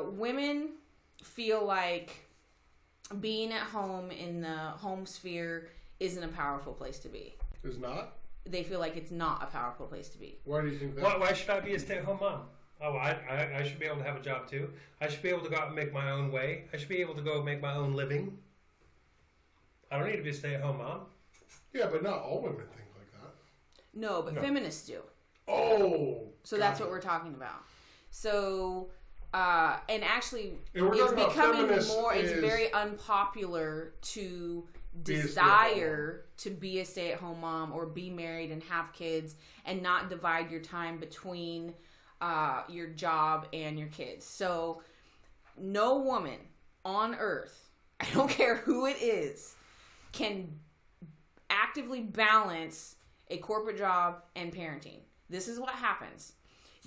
Women feel like being at home in the home sphere isn't a powerful place to be. Is not? They feel like it's not a powerful place to be. Why do you think that? Why should I be a stay-at-home mom? Oh, I should be able to have a job too. I should be able to go out and make my own way. I should be able to go make my own living. I don't need to be a stay-at-home mom. Yeah, but not all women think like that. No, but feminists do. Oh. So that's what we're talking about. So, and actually, And it's becoming more. It's very unpopular to desire to be a stay-at-home mom or be married and have kids and not divide your time between your job and your kids. So, no woman on earth, I don't care who it is, can actively balance a corporate job and parenting. This is what happens.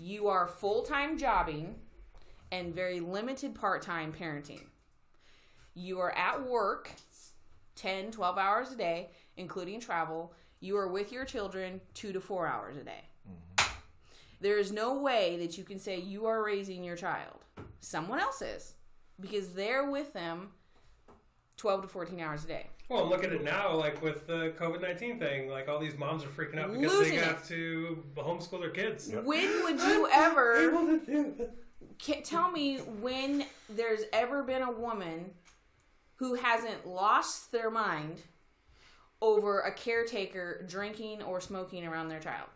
You are full-time jobbing and very limited part-time parenting. You are at work 10, 12 hours a day, including travel. You are with your children 2 to 4 hours a day. Mm-hmm. There is no way that you can say you are raising your child. Someone else is, because they're with them 12 to 14 hours a day. Well, look at it now, like with the COVID-19 thing. Like all these moms are freaking out because they have to homeschool their kids. Yep. When would you ever tell me when there's ever been a woman who hasn't lost their mind over a caretaker drinking or smoking around their child?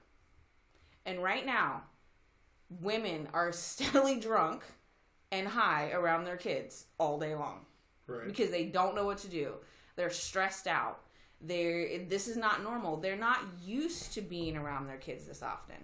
And right now, women are steadily drunk and high around their kids all day long. Right. Because they don't know what to do. They're stressed out. This is not normal. They're not used to being around their kids this often.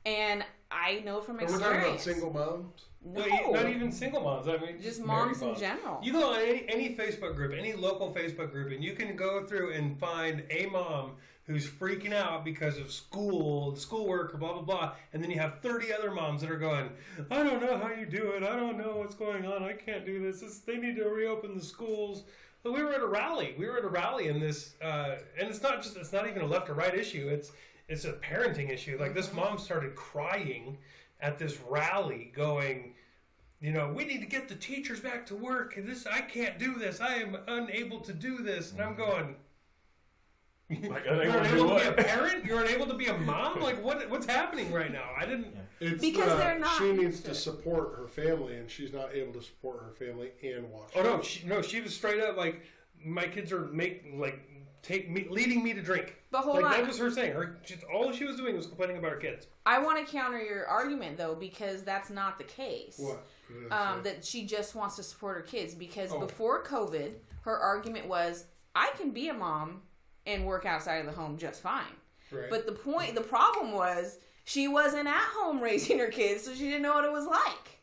And I know from experience. We're talking about single moms? No, not even single moms. I mean, just moms in general. You go on any Facebook group, any local Facebook group, and you can go through and find a mom who's freaking out because of schoolwork, or blah, blah, blah. And then you have 30 other moms that are going, I don't know how you do it. I don't know what's going on. I can't do this. They need to reopen the schools. But we were at a rally. In this, and it's not even a left or right issue. It's a parenting issue. Like this mom started crying at this rally going, we need to get the teachers back to work. I can't do this. I am unable to do this. And I'm going, like, you're unable to be a parent? You're unable to be a mom? Like what's happening right now? I didn't. It's because they're not. She needs to support her family, and she's not able to support her family and watch. Oh no, she was straight up like, my kids are leading me to drink. But hold on, that was her saying. All she was doing was complaining about her kids. I want to counter your argument though, because that's not the case. What? That she just wants to support her kids, because before COVID, her argument was, I can be a mom and work outside of the home just fine. Right. But the problem was, she wasn't at home raising her kids, so she didn't know what it was like.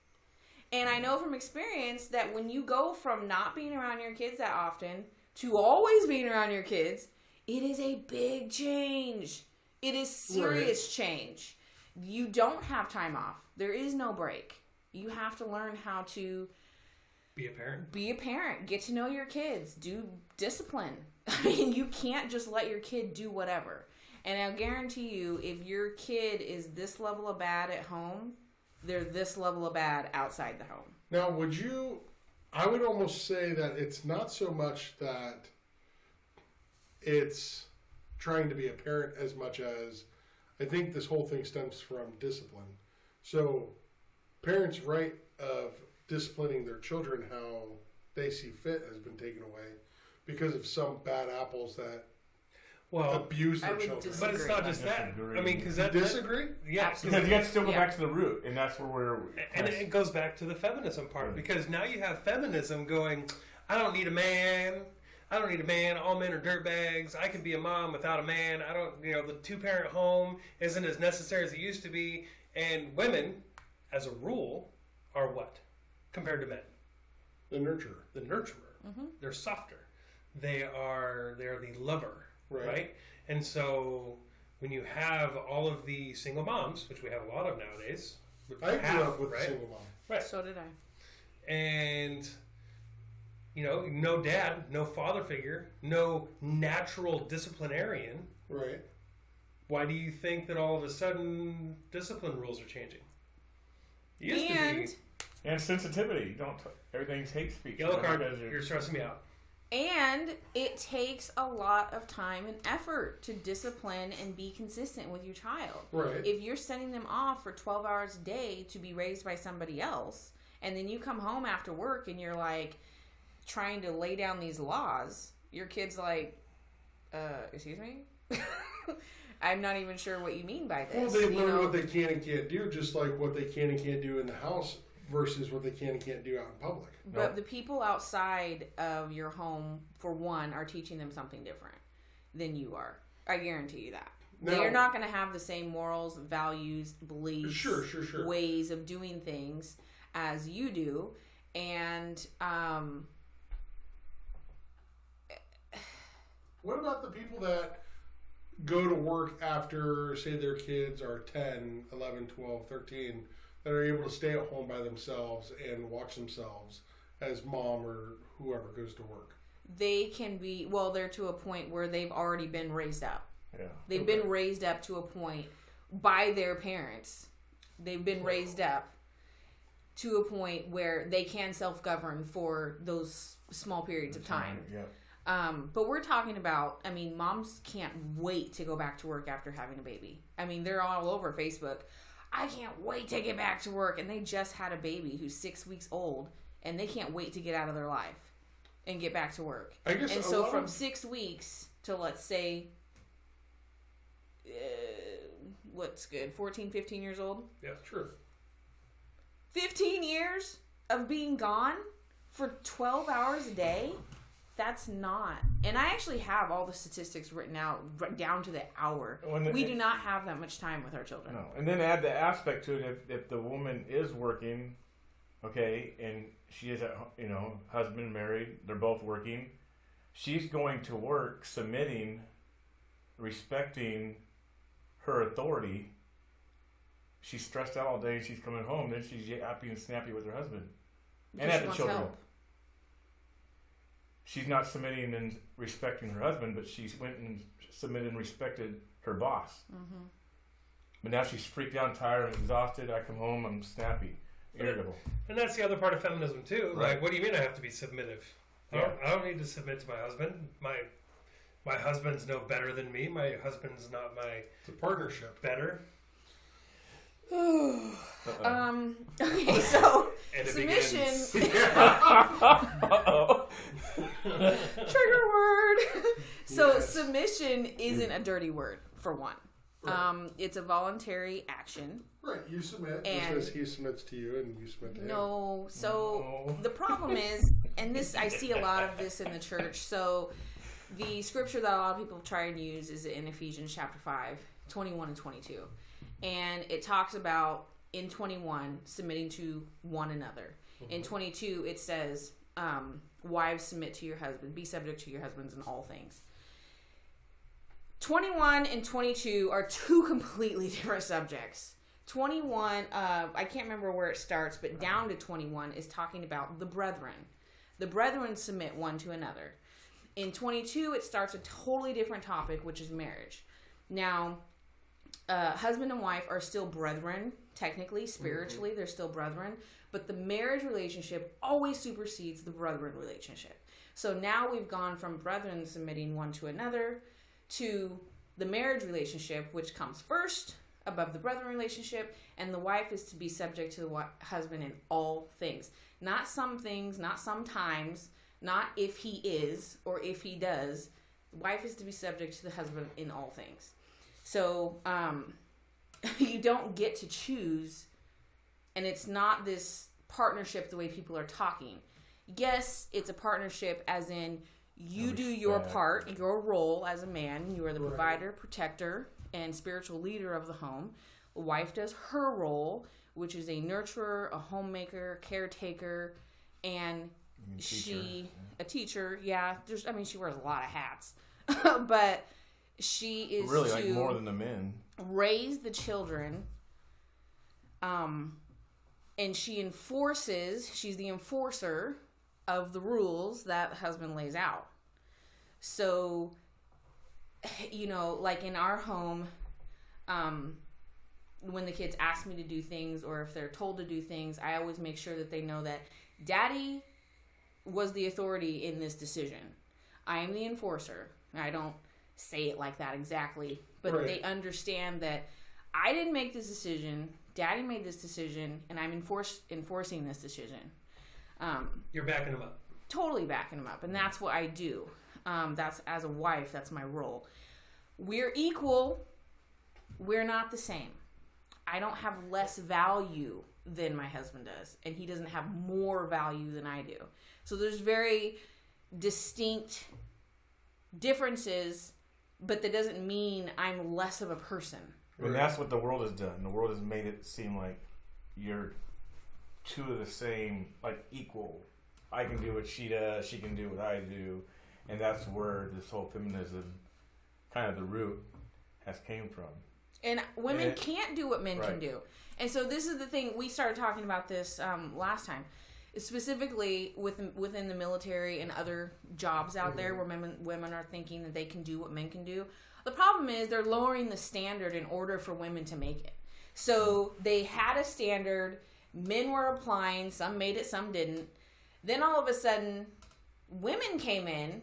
And I know from experience that when you go from not being around your kids that often to always being around your kids, it is a big change. It is serious change. You don't have time off. There is no break. You have to learn how to be a parent. Be a parent. Get to know your kids. Do discipline. I mean, you can't just let your kid do whatever. And I'll guarantee you, if your kid is this level of bad at home, they're this level of bad outside the home. Now, I would almost say that it's not so much that it's trying to be a parent as much as I think this whole thing stems from discipline. So parents' right of disciplining their children how they see fit has been taken away because of some bad apples that abuse their children. Disagree. But it's not just that. I mean, because that disagree? Yeah, because you have to still go back to the root, and that's where we're. And it goes back to the feminism part, because now you have feminism going, I don't need a man. I don't need a man. All men are dirtbags. I can be a mom without a man. I don't. The two-parent home isn't as necessary as it used to be. And women, as a rule, are what compared to men? The nurturer. The nurturer. Mm-hmm. They're softer. They're the lover. Right? And so when you have all of the single moms, which we have a lot of nowadays. I grew up with a single mom. Right. So did I. And, no dad, no father figure, no natural disciplinarian. Right. Why do you think that all of a sudden discipline rules are changing? And sensitivity. Everything's hate speech. Yellow card. You're stressing me out. And it takes a lot of time and effort to discipline and be consistent with your child. Right. If you're sending them off for 12 hours a day to be raised by somebody else, and then you come home after work and you're like trying to lay down these laws, your kid's like, excuse me? I'm not even sure what you mean by this. Well, they learn what they can and can't do, just like what they can and can't do in the house versus what they can and can't do out in public. But the people outside of your home, for one, are teaching them something different than you are. I guarantee you that. Now, they're not going to have the same morals, values, beliefs, sure. ways of doing things as you do. And what about the people that go to work after, say, their kids are 10, 11, 12, 13, that are able to stay at home by themselves and watch themselves as mom or whoever goes to work? They can be, well, they're to a point where they've already been raised up. Yeah. They've been raised up to a point by their parents. They've been raised up to a point where they can self-govern for those small periods of time. Yeah. But we're talking about, I mean, moms can't wait to go back to work after having a baby. I mean, they're all over Facebook. I can't wait to get back to work. And they just had a baby who's 6 weeks old, and they can't wait to get out of their life and get back to work. I guess and so from 6 weeks to, let's say, what's good, 14, 15 years old? Yeah, true. 15 years of being gone for 12 hours a day? That's not. And I actually have all the statistics written out down to the hour. We do not have that much time with our children. No. And then add the aspect to it, if the woman is working, okay, and she is husband married, they're both working, she's going to work submitting, respecting her authority. She's stressed out all day, she's coming home, then she's happy and snappy with her husband. And at the children. Help. She's not submitting and respecting her husband, but she went and submitted and respected her boss. Mm-hmm. But now she's freaked out, tired, and exhausted. I come home, I'm snappy, irritable. And that's the other part of feminism too. Right. Like, what do you mean I have to be submissive? Yeah. I don't need to submit to my husband. My husband's no better than me. My husband's not my... It's a partnership. Better. Okay, so submission. Trigger word. So yes. Submission isn't a dirty word, for one. Right. It's a voluntary action. Right, you submit. And just as he submits to you and you submit to him. No, so the problem is, and this I see a lot of this in the church, so the scripture that a lot of people try and use is in Ephesians chapter 5, 21 and 22. And it talks about, in 21, submitting to one another. Mm-hmm. In 22, it says, wives, submit to your husband. Be subject to your husbands in all things. 21 and 22 are two completely different subjects. 21, I can't remember where it starts, but down to 21 is talking about the brethren. The brethren submit one to another. In 22, it starts a totally different topic, which is marriage. Now, husband and wife are still brethren, technically, spiritually, they're still brethren, but the marriage relationship always supersedes the brethren relationship. So now we've gone from brethren submitting one to another to the marriage relationship, which comes first above the brethren relationship, and the wife is to be subject to the husband in all things. Not some things, not sometimes, not if he is or if he does. The wife is to be subject to the husband in all things. So you don't get to choose, and it's not this partnership the way people are talking. Yes, it's a partnership as in you do your part, your role as a man. You are the provider, protector, and spiritual leader of the home. The wife does her role, which is a nurturer, a homemaker, caretaker, and a teacher. Yeah, she wears a lot of hats, but she is really like more than the men. Raise the children, and she's the enforcer of the rules that the husband lays out. So, like in our home, when the kids ask me to do things or if they're told to do things, I always make sure that they know that Daddy was the authority in this decision. I am the enforcer. I don't say it like that exactly, but Right. they understand that I didn't make this decision. Daddy made this decision, and I'm enforcing this decision. You're backing them up. Totally backing them up, and that's what I do. That's as a wife, that's my role. We're equal. We're not the same. I don't have less value than my husband does, and he doesn't have more value than I do. So there's very distinct differences, but that doesn't mean I'm less of a person. And that's what the world has done. The world has made it seem like you're two of the same, like equal. I can do what she does, she can do what I do. And that's where this whole feminism, kind of the root, has came from. And women can't do what men can do. And so this is the thing, we started talking about this last time, specifically within the military and other jobs out there where women are thinking that they can do what men can do. The problem is they're lowering the standard in order for women to make it. So they had a standard, men were applying, some made it, some didn't. Then all of a sudden, women came in,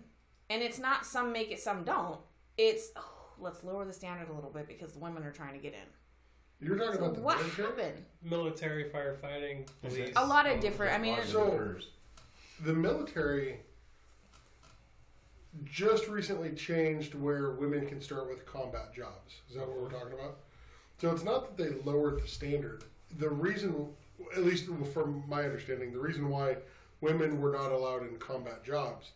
and it's not some make it, some don't. It's, let's lower the standard a little bit because the women are trying to get in. You're talking about the What military? happened? Military, firefighting, police. A lot of different, I mean, So, the military just recently changed where women can start with combat jobs. Is that what we're talking about? So it's not that they lowered the standard. The reason, at least from my understanding, the reason why women were not allowed in combat jobs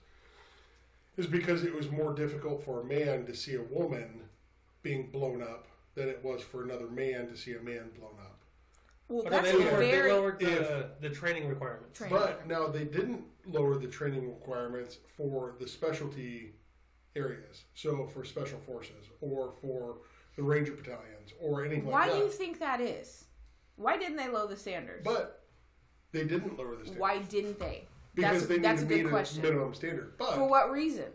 is because it was more difficult for a man to see a woman being blown up than it was for another man to see a man blown up. well, But that's they a lowered, they very... lowered the training requirements. But now they didn't lower the training requirements for the specialty areas. So for special forces or for the ranger battalions or anything like Why that. do you think that is? Why didn't they lower the standards? But they didn't lower the standards. Why didn't they? Because they that's need a to good meet question. a minimum standard. But For what reason?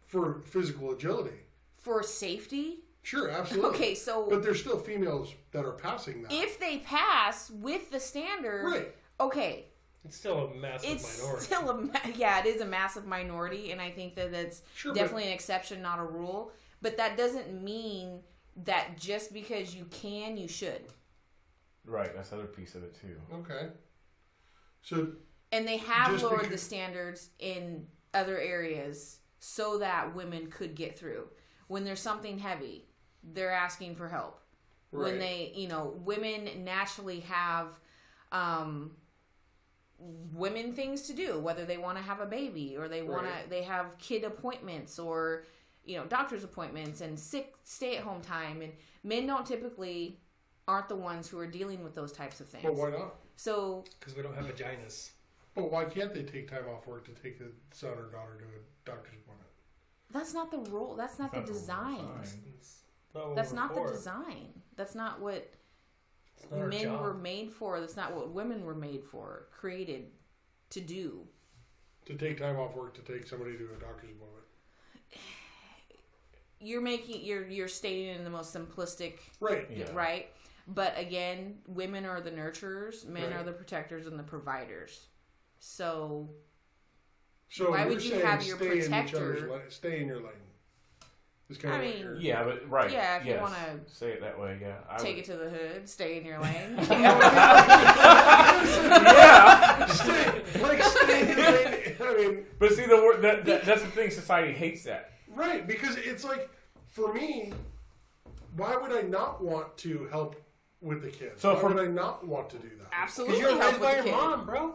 for physical agility. For safety? Sure, absolutely. Okay, so But there's still females that are passing that. if they pass with the standard, Right. okay, It's still a massive it's minority. still it is a massive minority, and I think that it's Sure, definitely an exception, not a rule. But that doesn't mean that just because you can, you should. Right, that's the other piece of it too. Okay. So And they have Just lowered because- the standards in other areas so that women could get through. When there's something heavy, they're asking for help. When right. they, women naturally have women things to do, whether they want to have a baby or they want Right. to, they have kid appointments or, doctor's appointments and stay-at-home time. And men aren't the ones who are dealing with those types of things. But why not? So, Because we don't have vaginas. But why can't they take time off work to take a son or daughter to a doctor's appointment? that's not the role. That's not the Not the design. It's not what That's we're not for. the design. That's not what It's not our men job. were made for. That's not what women were made for, created to do. To take time off work to take somebody to a doctor's appointment. You're stating it in the most simplistic, Right. Yeah. right? But again, women are the nurturers, men Right. are the protectors and the providers. So So Why you're would you saying have your stay in each protector- other's stay in your lane. It's kind I of what mean- you're- Yeah, but right. Yeah, if you yes. wanna say it that way, yeah. take it to the hood, stay in your lane. Yeah. stay in your lane. I mean, But see, the word that's the thing. Society hates that. right, because it's like, for me, why would I not want to help with the kids? So why for- would I not want to do that? Absolutely Because you're help raised with by the your kid. mom, bro.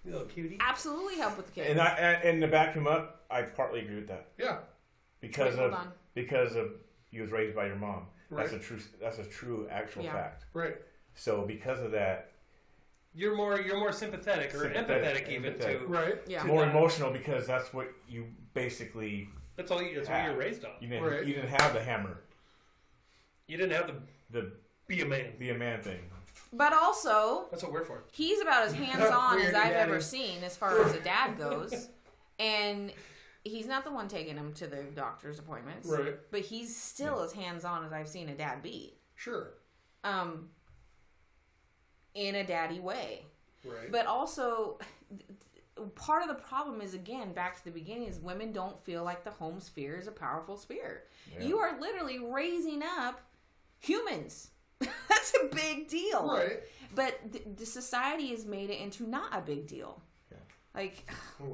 You little cutie. Absolutely help with the kids. And to back him up, I partly agree with that Yeah. because Wait, hold on. because of you was raised by your mom. Right. That's a true actual Yeah. fact. Right. So because of that, You're more sympathetic or Sympathetic, empathetic even empathetic. to. Right. Yeah. more that. emotional because that's what you basically That's all. That's what you're raised on. you didn't Right. you didn't have the hammer, You didn't have to the be a man. be a man thing. But also, That's what we're for. he's about as hands-on as Weird I've daddy. ever seen as far as a dad goes. And he's not the one taking him to the doctor's appointments. Right. But he's still as hands-on as I've seen a dad be. Sure. in a daddy way. Right. But also, part of the problem is, again, back to the beginning, is women don't feel like the home sphere is a powerful sphere. Yeah. You are literally raising up humans. That's a big deal. Right. But the society has made it into not a big deal. Yeah. Like,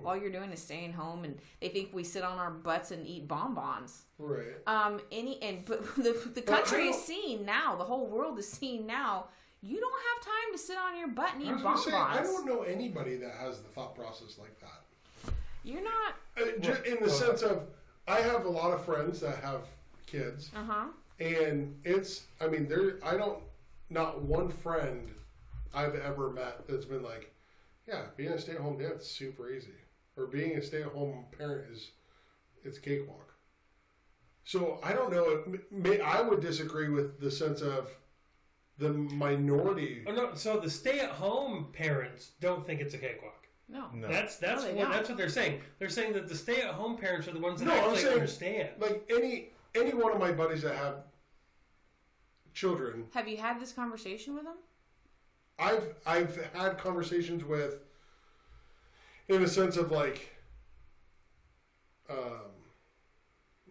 all you're doing is staying home, and they think we sit on our butts and eat bonbons. Right. But the country is seeing now, the whole world is seeing now, you don't have time to sit on your butt and eat bonbons. I don't know anybody that has the thought process like that. You're not. In the sense of, I have a lot of friends that have kids. And not one friend I've ever met that's been like, yeah, being a stay-at-home dad is super easy. Or being a stay-at-home parent it's cakewalk. So I don't know. I would disagree with the sense of the minority. Oh, no, so the stay-at-home parents don't think it's a cakewalk. No. That's No, that's what they're saying. They're saying that the stay-at-home parents are the ones that I'm actually saying, understand. Like any one of my buddies that have children. Have you had this conversation with them? I've had conversations with, in the sense of like,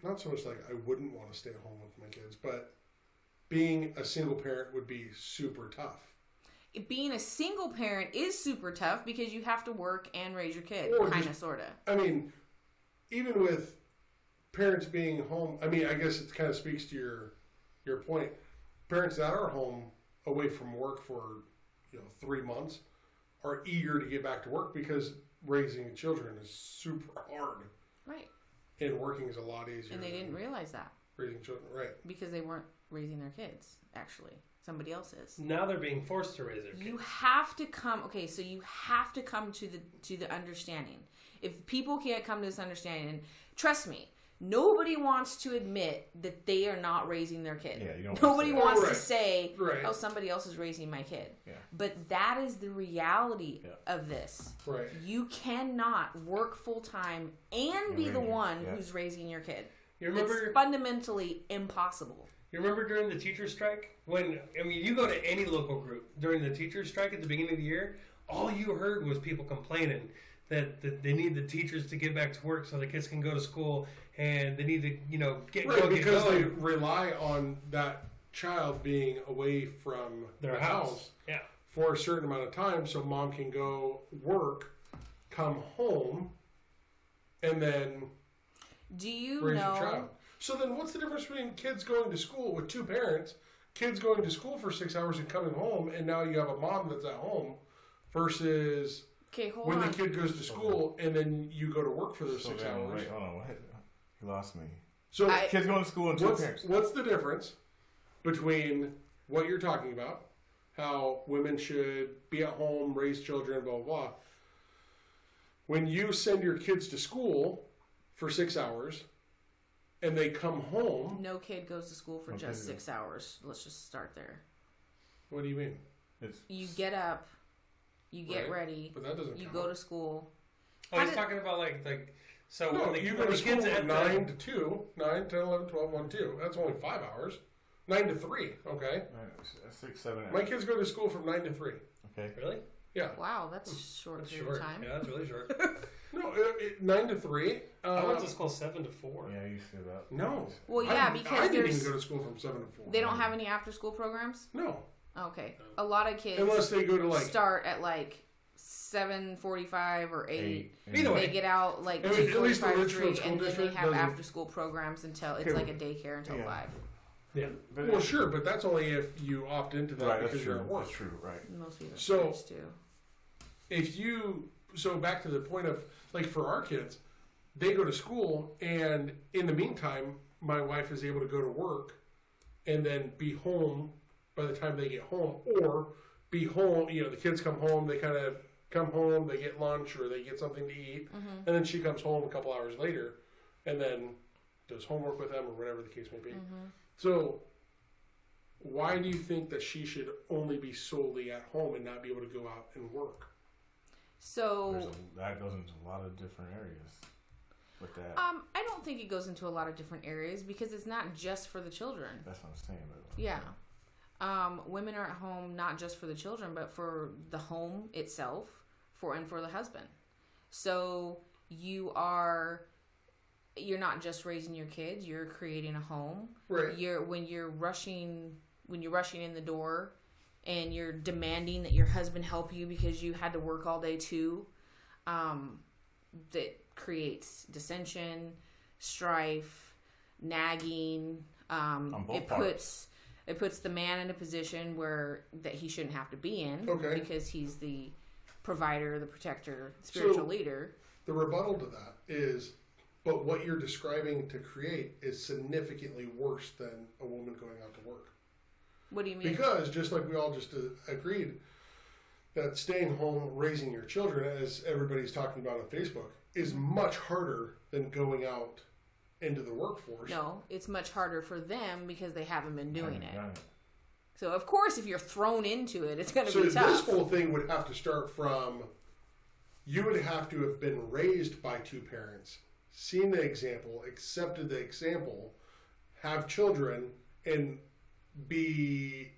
not so much like I wouldn't want to stay at home with my kids, but being a single parent would be super tough. Being a single parent is super tough because you have to work and raise your kid, kind of, sort of. I mean, even with parents being home, I mean, I guess it kind of speaks to your point. Parents that are home away from work for 3 months are eager to get back to work because raising children is super hard. Right. And working is a lot easier. And they didn't realize that. Raising children, right. Because they weren't raising their kids, actually. Somebody else is. Now they're being forced to raise their kids. You have to come, so you have to come to the understanding. If people can't come to this understanding, and trust me, nobody wants to admit that they are not raising their kid. Yeah, you don't Nobody wants Right. to say, Right. oh, somebody else is raising my kid. Yeah. But that is the reality of this. Right. You cannot work full time and be the one who's raising your kid. You remember, it's fundamentally impossible. You remember during the teacher strike? You go to any local group during the teacher strike at the beginning of the year, all you heard was people complaining that they need the teachers to get back to work so the kids can go to school, and they need to, get Right, because going. they rely on that child being away from Their the house. Yeah. for a certain amount of time so mom can go work, come home, and then Do you raise know? your child. So then what's the difference between kids going to school with two parents, kids going to school for 6 hours and coming home, and now you have a mom that's at home, versus Okay, hold when on. the kid goes to school and then you go to work for those 6 hours. Wait, hold on. What? You lost me. So Kids going to school and two parents. what's the difference between what you're talking about, how women should be at home, raise children, blah, blah, blah. When you send your kids to school for 6 hours and they come home. No kid goes to school for just 6 hours. Let's just start there. What do you mean? You get up, you get ready, but that doesn't you count. go to school. Oh, he's talking about so No, when you go to school kids from 9 to 2, 9, 10, 11, 12, 1, 2. That's only 5 hours. 9 to 3, okay. 6, 7 hours. My kids go to school from 9 to 3. Okay. Really? Yeah. Wow, that's a short period Short. of time. Yeah, that's really short. No, 9 to 3. I went to school 7 to 4. Yeah, you see that. No. Well, yeah, I because didn't even go to school from 7 to 4. they don't have any after school programs. No. Okay, a lot of kids Unless they go to start at 7:45 or 8. Either way, They get out at least the 2:45, Richfield 3, School and then they District have doesn't- after school programs until it's like a daycare until 5. Yeah. But Well, sure, but that's only if you opt into that right, because that's you're true. at work. That's true, right. Most people So- do. So back to the point of, for our kids, they go to school, and in the meantime, my wife is able to go to work and then be home by the time they get home, or be home, the kids come home, they kind of come home, they get lunch or they get something to eat, and then she comes home a couple hours later and then does homework with them or whatever the case may be. So why do you think that she should only be solely at home and not be able to go out and work? So That goes into a lot of different areas with that. I don't think it goes into a lot of different areas because it's not just for the children. That's what I'm saying. But, Yeah. women are at home not just for the children, but for the home itself, for the husband. So you're not just raising your kids; you're creating a home. Right. When you're rushing in the door, and you're demanding that your husband help you because you had to work all day too. That creates dissension, strife, nagging. It puts the man in a position that he shouldn't have to be in, because he's the provider, the protector, spiritual leader. The rebuttal to that is, but what you're describing to create is significantly worse than a woman going out to work. What do you mean? Because just like we all just agreed that staying home, raising your children, as everybody's talking about on Facebook, is much harder than going out into the workforce. No, it's much harder for them because they haven't been doing it. So, of course, if you're thrown into it, it's going to be tough. So this whole thing would have to start from, you would have to have been raised by two parents, seen the example, accepted the example, have children, and be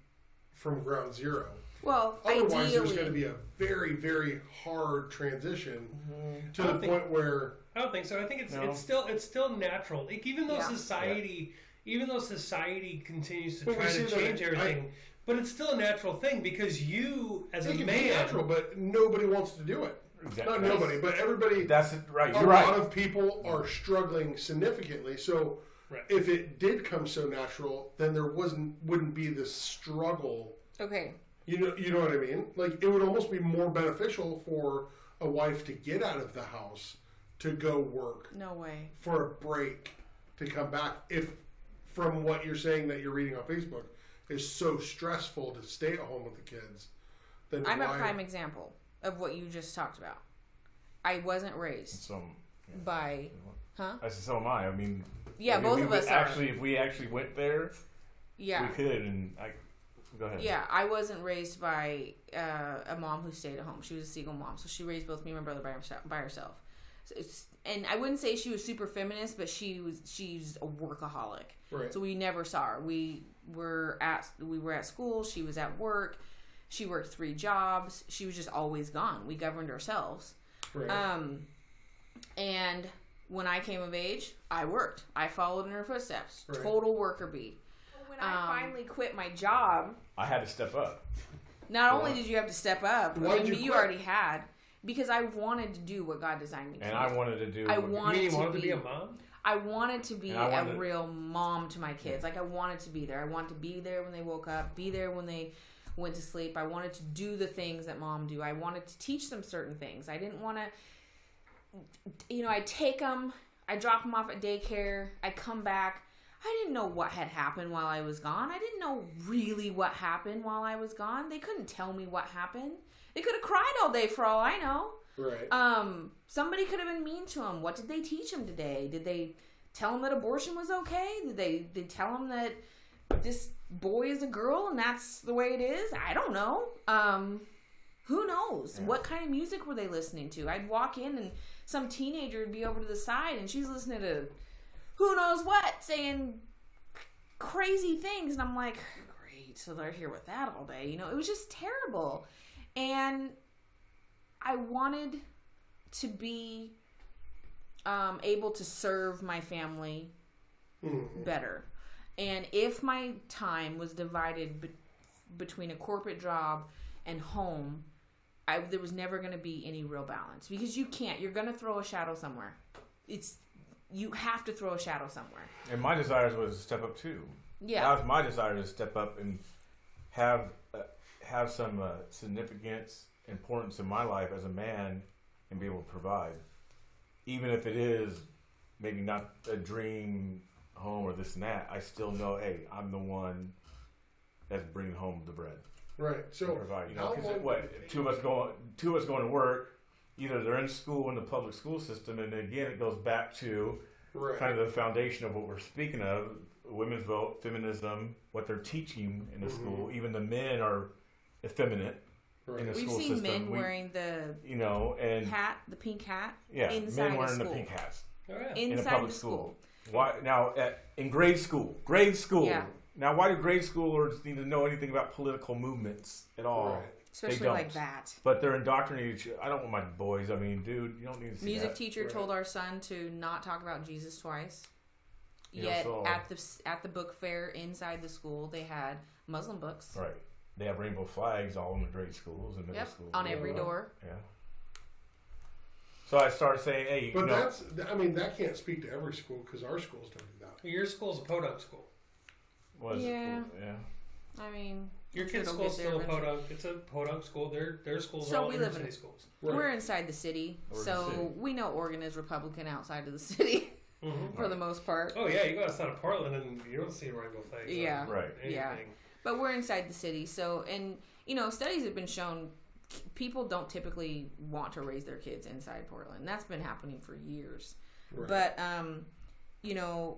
from ground zero. Well, otherwise, there's going to be a very, very hard transition to the point where I don't think so. I think it's still natural. Like, even though society continues to try to change everything, but it's still a natural thing because you, as a man, be natural, but nobody wants to do it. Exactly. Not nobody, but everybody. That's it, right. A lot of people are struggling significantly. So, if it did come so natural, then there wouldn't be this struggle. Okay. You know what I mean? Like, it would almost be more beneficial for a wife to get out of the house, to go work. No way. For a break, to come back. If, from what you're saying that you're reading on Facebook, is so stressful to stay at home with the kids, then I'm a prime example of what you just talked about. I wasn't raised by... Huh? I said, so am I. I mean... Yeah, both of us are. If we actually went there, we could, and go ahead. Yeah, I wasn't raised by a mom who stayed at home. She was a single mom, so she raised both me and my brother by herself. So and I wouldn't say she was super feminist, but she's a workaholic. Right. So we never saw her. We were at school. She was at work. She worked 3 jobs. She was just always gone. We governed ourselves. Right. And when I came of age, I worked. I followed in her footsteps. Right. Total worker bee. When I finally quit my job, I had to step up. Not only did you have to step up, Why did you quit? already had, because I wanted to do what God designed me to do. And I wanted to do... You wanted to be a mom? I wanted to be a real mom to my kids. Like, I wanted to be there. I wanted to be there when they woke up, be there when they went to sleep. I wanted to do the things that mom do. I wanted to teach them certain things. I didn't want to... I take them... I drop them off at daycare. I come back. I didn't know what had happened while I was gone. I didn't know really what happened while I was gone. They couldn't tell me what happened. They could have cried all day for all I know. Right. Somebody could have been mean to them. What did they teach them today? Did they tell them that abortion was okay? Did they tell them that this boy is a girl and that's the way it is? I don't know. Who knows? Yeah. What kind of music were they listening to? I'd walk in and some teenager would be over to the side and she's listening to who knows what, saying crazy things. And I'm like, great, so they're here with that all day. It was just terrible. And I wanted to be able to serve my family better. And if my time was divided between a corporate job and home, there was never going to be any real balance. Because you can't. You're going to throw a shadow somewhere. You have to throw a shadow somewhere. And my desires was to step up too. Yeah. That was my desire, to step up and have some significance, importance in my life as a man and be able to provide. Even if it is maybe not a dream home or this and that, I still know, hey, I'm the one that's bringing home the bread. Right. So provide, two of us going to work. Either they're in school in the public school system, and again, it goes back to kind of the foundation of what we're speaking of: women's vote, feminism, what they're teaching in the school. Even the men are effeminate in the school system. We've seen men wearing the and hat, the pink hat. Yeah, inside men wearing the the pink hats inside in a public school. Why now? In grade school, yeah. Now, why do grade schoolers need to know anything about political movements at all? Right. Especially like that. But they're indoctrinated. I don't want my boys. I mean, dude, you don't need to see Music that. teacher Right. told our son to not talk about Jesus twice. Yeah, Yet so- at the book fair inside the school, they had Muslim books. Right. They have rainbow flags all in the grade schools and middle Yep, schools. on every door. Yeah. So I started saying, hey, But you know, that can't speak to every school because our schools don't do that. Your school's a podunk school. Yeah. yeah. I mean, Your I'm sure kid's it'll school's get there still a eventually. podunk. It's a podunk school. Their schools So are all we live inner in city schools. Right. We're inside the city, We're in so the city. we know Oregon is Republican outside of the city Mm-hmm. for the most part. Oh yeah, you go outside of Portland and you don't see rainbow flags. Yeah. on Right. anything. Yeah. But we're inside the city, so and studies have been shown people don't typically want to raise their kids inside Portland. That's been happening for years. Right. But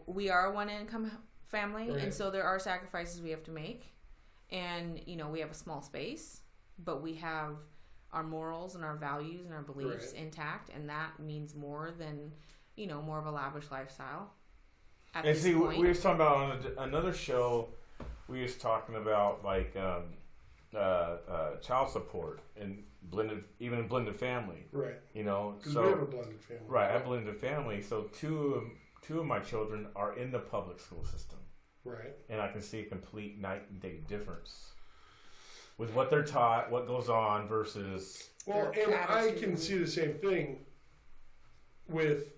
we are a one income family, Right. and so there are sacrifices we have to make. And we have a small space, but we have our morals and our values and our beliefs Right. intact, and that means more than more of a lavish lifestyle. At And this see, point. we was talking about on another show, we was talking about like child support and blended family. Right. Because So we have a blended family. right, I blended family. So two of my children are in the public school system. Right. And I can see a complete night and day difference with what they're taught, what goes on versus. Well, Their and I attitude. can see the same thing with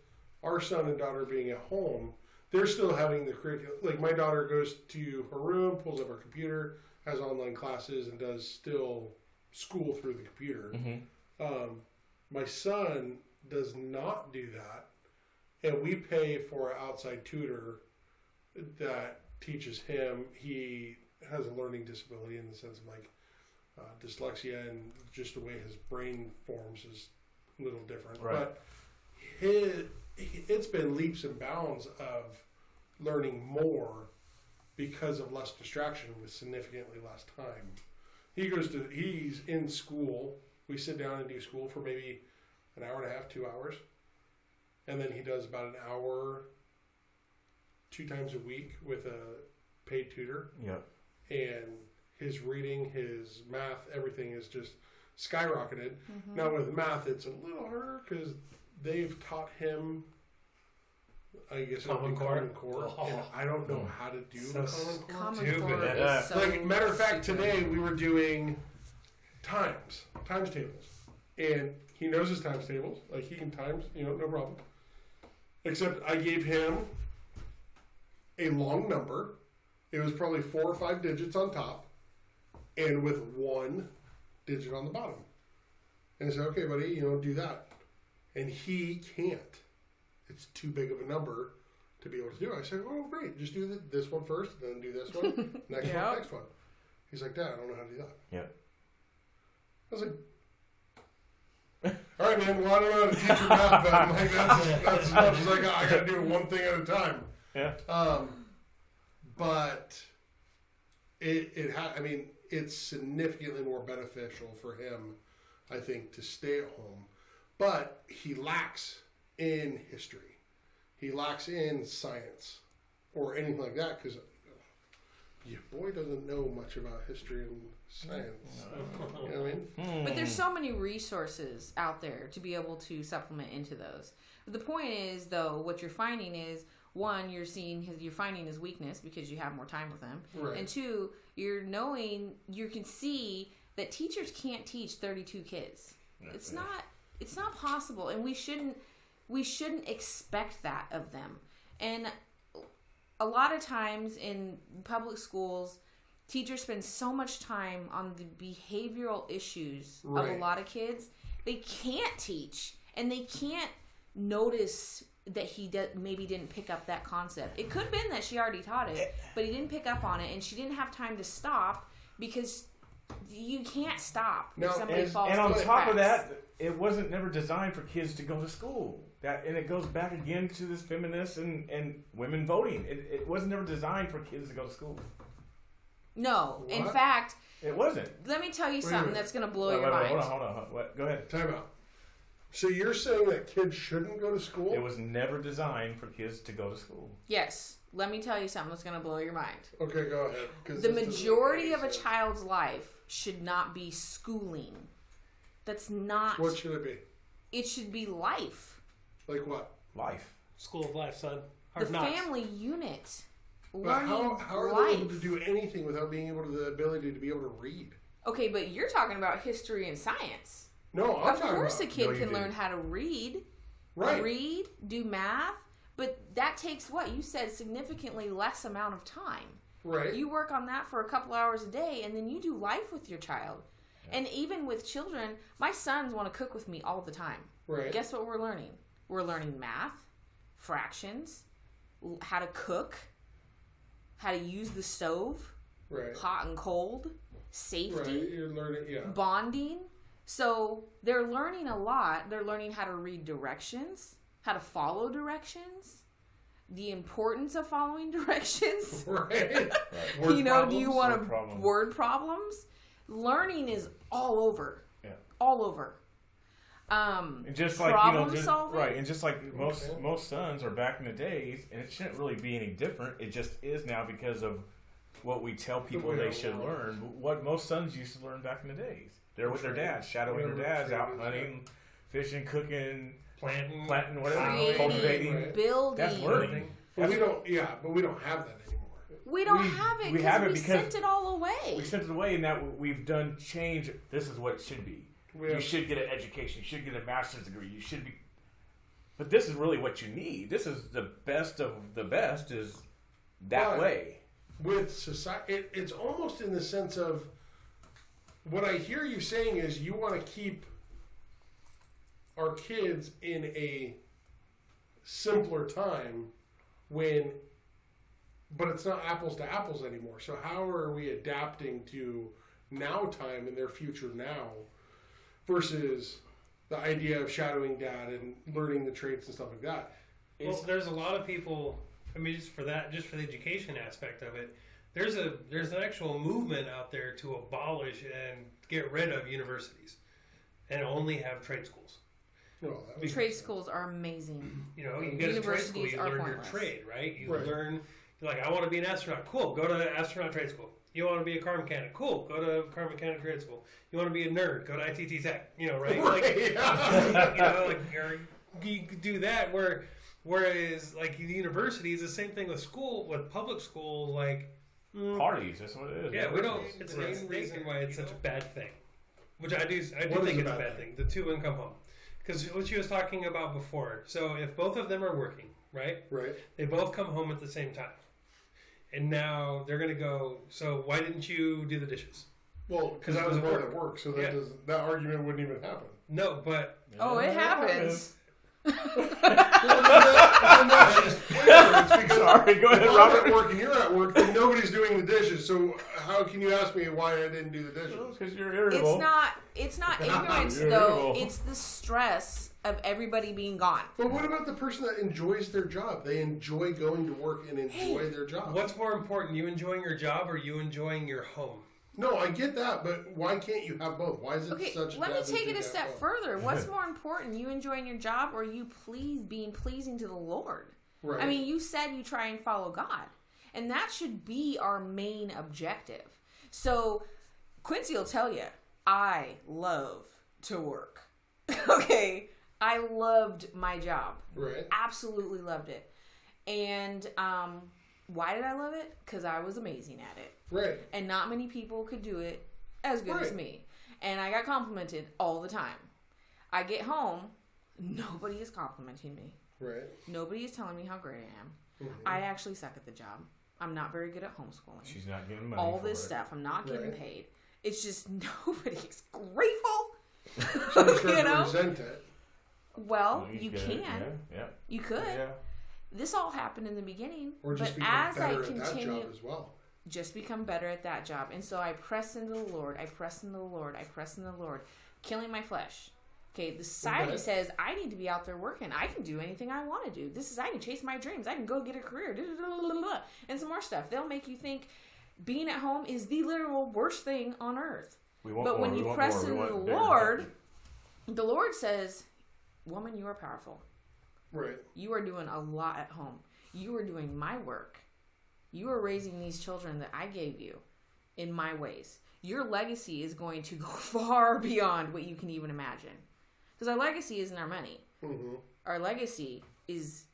our son and daughter being at home. They're still having the curriculum. Like my daughter goes to her room, pulls up her computer, has online classes, and does still school through the computer. Mm-hmm. My son does not do that, and we pay for an outside tutor that teaches him. He has a learning disability in the sense of like dyslexia, and just the way his brain forms is a little different. Right. But it's been leaps and bounds of learning more because of less distraction with significantly less time. He's in school. We sit down and do school for maybe an hour and a half, 2 hours. And then he does about an hour 2 times a week with a paid tutor. Yep. And his reading, his math, everything is just skyrocketed. Mm-hmm. Now with math, it's a little harder because they've taught him, I guess, Common Core. and I don't know how to do So Common Core. Common Stupid. Core Yeah. is so Like, matter of fact, stupid. today we were doing times tables. And he knows his times tables. Like, he can times, no problem. Except I gave him a long number. It was probably 4 or 5 digits on top and with 1 digit on the bottom. And I said, okay, buddy, do that. And he can't. It's too big of a number to be able to do. I said, oh, great. Just do this one first, then do this one, next Yep. one, next one. He's like, Dad, I don't know how to do that. Yeah. I was like, all right, man, well, I don't know how to teach you math, but I'm like, that's as much as I got. I got to do it one thing at a time. Yeah. But it's significantly more beneficial for him, I think, to stay at home. But he lacks in history. He lacks in science or anything like that because your boy doesn't know much about history and science. You know what I mean? But there's so many resources out there to be able to supplement into those. But the point is, though, what you're finding is, one, you're finding his weakness because you have more time with him. Right. And two, you can see that teachers can't teach 32 kids. It's not possible, and we shouldn't expect that of them. And a lot of times in public schools, teachers spend so much time on the behavioral issues of a Right. lot of kids. They can't teach, and they can't notice that he maybe didn't pick up that concept. It could have been that she already taught it, but he didn't pick up on it, and she didn't have time to stop because you can't stop No, if somebody falls And on through the top of cracks. that, it wasn't never designed for kids to go to school. And it goes back again to this feminists and women voting. It wasn't never designed for kids to go to school. No, in What? fact, It wasn't. let me tell you a something minute. that's going to blow Wait, your mind. hold on. What? Go ahead. Time out. So you're saying that kids shouldn't go to school? It was never designed for kids to go to school. Yes, Let me tell you something that's going to blow your mind. Okay, go ahead. 'Cause The this majority of a doesn't child's life should not be schooling. That's not. What should it be? It should be life. Like what? Life. School of life, son. The Hard knocks. family unit. But Learning how are life. they able to do anything without being able to the ability to be able to read? Okay, but you're talking about history and science. No, I'm Of talking course, a about kid No, you can didn't. learn how to read. right. Read, do math, but that takes what? You said significantly less amount of time. Right. You work on that for a couple hours a day, and then you do life with your child. And even with children, my sons want to cook with me all the time. Right. Guess what we're learning? We're learning math, fractions, how to cook, how to use the stove, Right. hot and cold, Right. safety, You're learning. Yeah. bonding. So they're learning a lot. They're learning how to read directions, how to follow directions, the importance of following directions. Right. Word You know, do you problems? want Word to problems. word problems? Learning is all over. Yeah. All over. And just like Problem just, solving? right, and just like most Okay. most sons are back in the days, and it shouldn't really be any different. It just is now because of what we tell people way they I should learn. learn. What most sons used to learn back in the days. They're with their dads, shadowing their dads, out hunting, fishing, cooking, Planting. whatever, Creating, cultivating. Right. building. That's learning. But we don't. Yeah, but we don't have that anymore. We don't We- have it we have it because we because sent it all away. We sent it away, and that we've done change. This is what it should be. We You have- should get an education. You should get a master's degree. You should be. But this is really what you need. This is the best of the best. Is that But- way? With society, it's almost in the sense of what I hear you saying is you want to keep our kids in a simpler time when, but it's not apples to apples anymore. So how are we adapting to now time and their future now versus the idea of shadowing dad and learning the trades and stuff like that? Well, there's a lot of people. I mean, just for the education aspect of it, there's an actual movement out there to abolish and get rid of universities, and only have trade schools. No, that was- Trade schools are amazing. You know, you get a trade school, Universities you are learn pointless. your trade, right? You Right. learn. You're like, I want to be an astronaut. Cool, go to astronaut trade school. You want to be a car mechanic? Cool, go to car mechanic trade school. You want to be a nerd? Go to ITT Tech. You know, right? Like, Right. you know, like you could do that. Whereas, like the university is the same thing with school, with public school. Like, Parties. That's what it is. yeah, we don't. It's It's the the main reason why it's such a bad thing. Which I do What is think a it's a bad bad thing. The 2-income home, because what she was talking about before. So if both of them are working, right? Right. They both come home at the same time, and now they're gonna go. So why didn't you do the dishes? Well, because I was at both work. at work, so that Yeah. that argument wouldn't even happen. No, but Oh, it happens. Sorry, go ahead, if I'm Robert. at work and you're at work, then nobody's doing the dishes. So how can you ask me why I didn't do the dishes? Because you're irritable. It's not ignorance You're though. irritable. It's the stress of everybody being gone. But what about the person that enjoys their job? They enjoy going to work and enjoy their job. what's more important, you enjoying your job or you enjoying your home? No, I get that, but why can't you have both? Why is it Okay, such a let me bad thing take it to a have step both? further. What's more important, you enjoying your job or you being pleasing to the Lord? Right. I mean, you said you try and follow God, and that should be our main objective. So Quincy will tell you, I love to work. Okay, I loved my job. Right. Absolutely loved it. And why did I love it? Because I was amazing at it. Right. And not many people could do it as good as Right. me. And I got complimented all the time. I get home, nobody is complimenting me. Right. Nobody is telling me how great I am. Mhm. I actually suck at the job. I'm not very good at homeschooling. She's not getting money. All for this it. stuff. I'm not getting Right. paid. It's just nobody's grateful. So you start You know? to resent it. Well, you get can. it. Yeah. You could. Yeah. This all happened in the beginning. Or just but become as I better at that continue, job as well. just become better at that job. And so I press into the Lord. I press into the Lord. I press into the Lord. Killing my flesh. Okay, the society Okay. says I need to be out there working. I can do anything I want to do. I can chase my dreams. I can go get a career. And some more stuff. They'll make you think being at home is the literal worst thing on earth. We want But more, when we you want press more, we into want the bigger. Lord, the Lord says, woman, you are powerful. Right. You are doing a lot at home. You are doing my work. You are raising these children that I gave you in my ways. Your legacy is going to go far beyond what you can even imagine. Because our legacy isn't our money. Mm-hmm. Our legacy is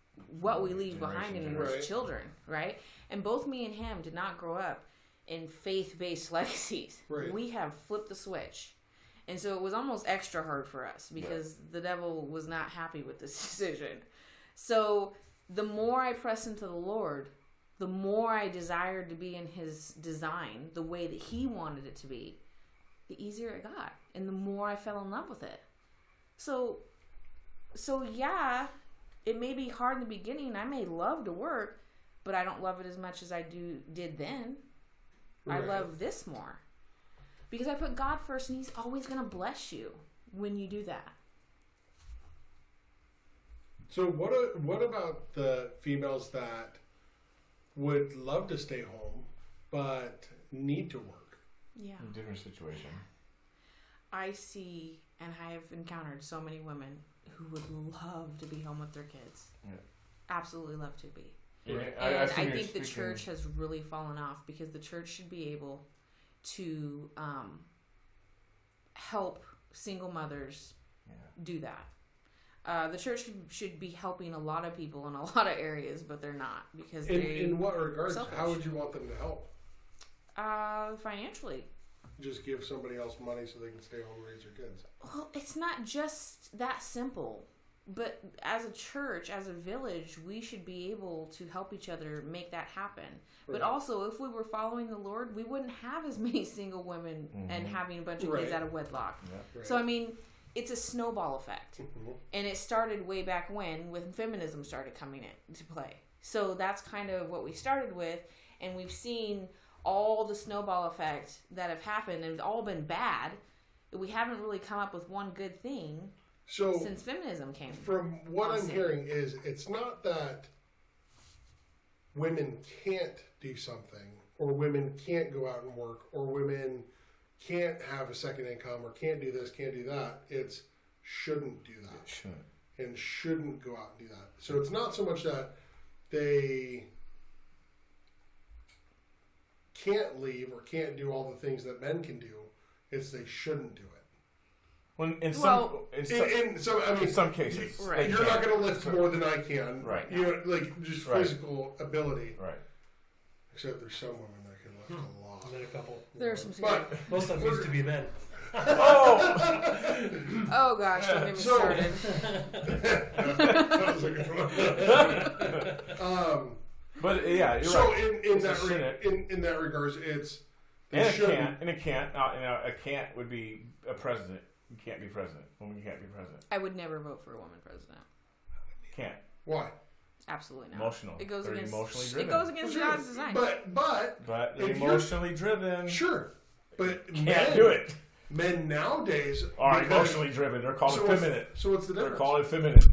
what we leave behind in Right. those children, right? And both me and him did not grow up in faith-based legacies. Right. We have flipped the switch. And so it was almost extra hard for us because the devil was not happy with this decision. So the more I pressed into the Lord, the more I desired to be in his design, the way that he wanted it to be, the easier it got. And the more I fell in love with it. So yeah, it may be hard in the beginning. I may love to work, but I don't love it as much as I did then. Right. I love this more. Because I put God first, and he's always going to bless you when you do that. So what about the females that would love to stay home but need to work? Yeah. Different situation. I see, and I have encountered so many women who would love to be home with their kids. Yeah. Absolutely love to be. Yeah, And I think think the church has really fallen off because the church should be able to help single mothers do that. The church should be helping a lot of people in a lot of areas, but they're not because In what regards? selfish. How would you want them to help? Financially. Just give somebody else money so they can stay home and raise their kids. Well, it's not just that simple. But as a church, as a village, we should be able to help each other make that happen. But Right. also, if we were following the Lord, we wouldn't have as many single women and having a bunch of kids Right. out of wedlock. Yeah. Right. So, I mean, it's a snowball effect. Mhm. And it started way back when feminism started coming into play. So that's kind of what we started with. And we've seen all the snowball effect that have happened, and it's all been bad. We haven't really come up with one good thing So since feminism came. from what on I'm scene. hearing is it's not that women can't do something or women can't go out and work or women can't have a second income or can't do this, can't do that. It's shouldn't do that. It shouldn't. And shouldn't go out and do that. So it's not so much that they can't leave or can't do all the things that men can do. It's they shouldn't do it. When in Well, In some cases, Right. they You're not can. going to lift more than I can. Right. You know, like just Right. physical ability. Right. Except there's some women that can lift a lot. And then a couple. There are some. But Most of them used to be men. Oh, Oh gosh, don't get me So- started. that was a good one. but yeah, you're So right. in It's a that shouldn't. in that regards, it's they And shouldn't. a can't. A can't would be a president. You can't be president. Woman can't be president. I would never vote for a woman president. Can't. Why? Absolutely not. Emotional. It goes They're against. emotionally It driven. goes against Sure. God's design. But But if you're- emotionally driven. sure. But Can't do it. Men nowadays Are because- emotionally driven. They're called effeminate. So what's the They're difference? called effeminate.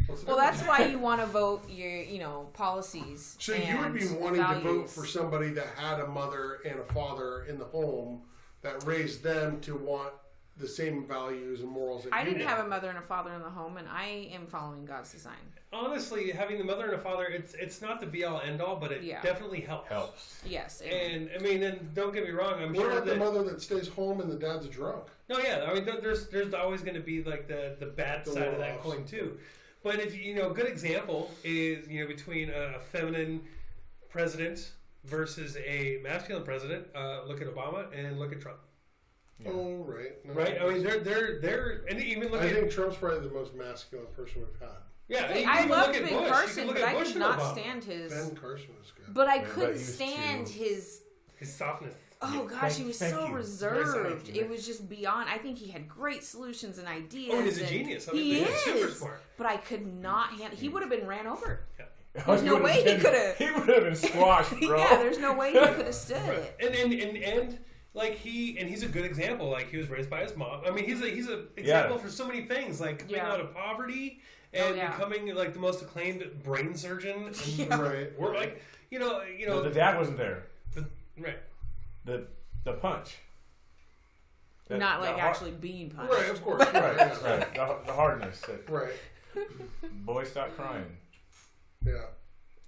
What's the Well, difference? that's why you want to vote your, policies. So you would and be wanting to vote values. for somebody that had a mother and a father in the home that raised them to want the same values and morals that I you didn't did. have a mother and a father in the home, and I am following God's design. Honestly, having the mother and a father, it's not the be all end all, but it Yeah. definitely helps. Helps. Yes. And I mean, and don't get me wrong, I'm What sure about that the mother that stays home and the dad's drunk? no, yeah, I mean, there's always going to be like the bad The side of that one-offs. coin too. But if a good example is between a feminine president versus a masculine president. Look at Obama and look at Trump. Yeah. Oh, right. No, Right? I mean, they're and even look I at think Trump's probably the most masculine person we've had. yeah. Hey, you I can loved look at Ben Bush. You Carson, can look but at I Bush could and not Obama. stand his. Ben Carson was good. But I Yeah, but couldn't he was stand too- his. His softness. Oh gosh, he was thank so you. reserved. Thank you. It was just beyond. I think he had great solutions and ideas. Oh, he's a and genius. I mean, He he's super is. smart. But I could not handle. He would have been ran over. There's no way he coulda- He would have been squashed, bro. Yeah, there's no way he could have stood it. And like he's a good example. Like he was raised by his mom. I mean, he's a example for so many things. Like coming Yeah. out of poverty and becoming like the most acclaimed brain surgeon. And Yeah. Right. we're like The dad wasn't there. right. The punch. Not like the actually being punched. Right, of course. Right, right. The hardness. Right. Boys, stop crying. Yeah.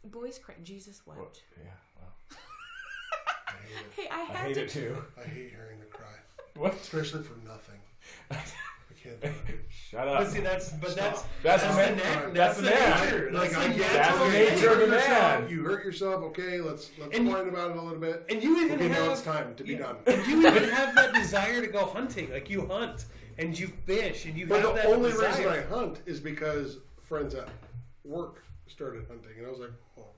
Boys cry. Jesus wept. Well, yeah. Well, I hate it. Hey, I hate it too. I hate hearing the cry. What? Especially for nothing. I can't do it. Shut up. But see, that's That's the the man. nature. That's the man. nature. Like, I get That's the okay, nature of the you hurt yourself, man. You hurt yourself. Okay, let's And- whine about it a little bit. And you even Okay, have now it's time to be done. And you even have that desire to go hunting. Like you hunt and you fish and you But have the that only desire. reason I hunt is because friends at work started hunting, and I was like, "Oh,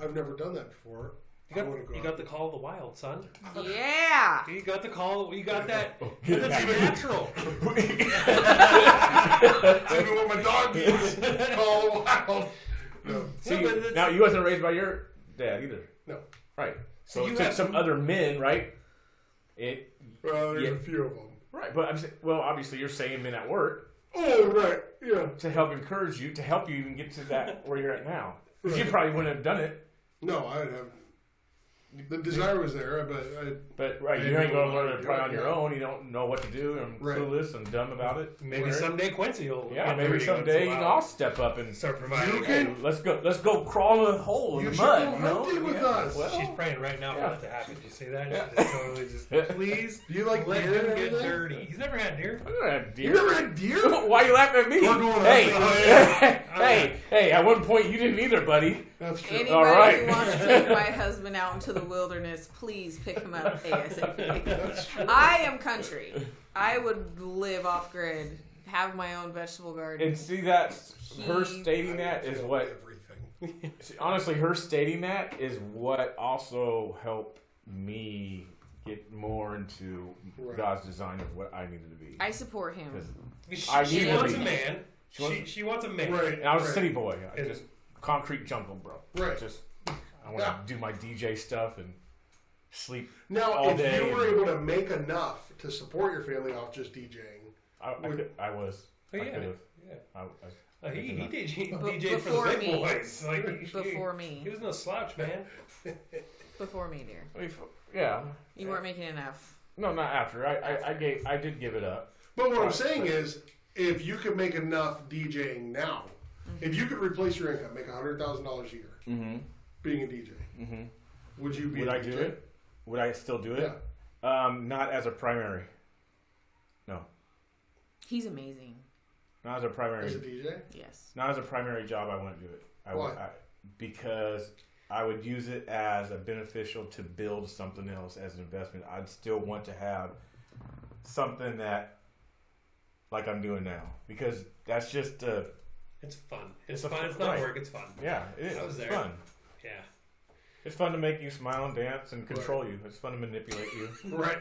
I've never done that before. I want to go." You got the call of the wild, son. Yeah. You got the call. You got that. That's natural. Even when my dog eats, call wild. No, See, No, but now you wasn't raised by your dad either. no. Right. So So you it took have- some other men, right? Well, there's Yeah. a few of them. Right. But obviously you're saying men at work Oh, right. Yeah. to help encourage you, to help you even get to that where you're at now. Because you Right. probably wouldn't have done it. No, I would have. The desire was there, but But right, I you didn't ain't know going to how learn to to do try it, on your yeah. own. You don't know what to do and Right. clueless and dumb about it. Maybe Right. someday Quincy will. Yeah, get maybe dirty once in someday a you know, while. I'll step up and Start providing. You hey, can- let's go crawl in a hole in You the should mud. go You know? hunting with us. Well, She's praying right now for Yeah. that to happen. You see that? Yeah. She's just totally just please. Do you like let deer him and get everything? dirty? He's never had deer. I never had deer. You never had deer? Why are you laughing at me? We're going Hey, hunting. hey! At one point you didn't either, buddy. That's true. Anybody All right. who wants to take my husband out into the wilderness, please pick him up ASAP. That's true. I am country. I would live off grid, have my own vegetable garden. And see that her He- stating that I is feel what. everything. See, honestly, her stating that is what also helped me get more into Right. God's design of what I needed to be. I support him. 'Cause She, I she need to wants be. a man. She wants- She wants a man. Right. And I was a right. city boy. I And- just concrete jungle, bro. Right. Just I want to do my DJ stuff and sleep. Now, all if day you were and- able to make enough to support your family off just DJing, I was. Oh, I yeah. could have. Yeah. He DJ for Before the big me. boys. Like, Before he me. was no slouch, man. Before me, dear. Yeah. You weren't making enough. No, not after. I did give it up. but what I'm Right. saying is, if you could make enough DJing now, if you could replace your income, make $100,000 a year Mm-hmm. being a DJ, Mm-hmm. would you be? Would a I DJ? do it? Would I still do it? Yeah. Not as a primary. No, He's amazing. not as a primary. As a DJ? Yes. Not as a primary job. I wouldn't do it. Why? Because I would use it as a beneficial to build something else as an investment. I'd still want to have something that, like I'm doing now, because that's just It's fun. It's It's a fun. fun- It's not right. work. It's fun. yeah, it is. I was It's there. fun. Yeah. It's fun to make you smile and dance and control you. It's fun to manipulate you. Right.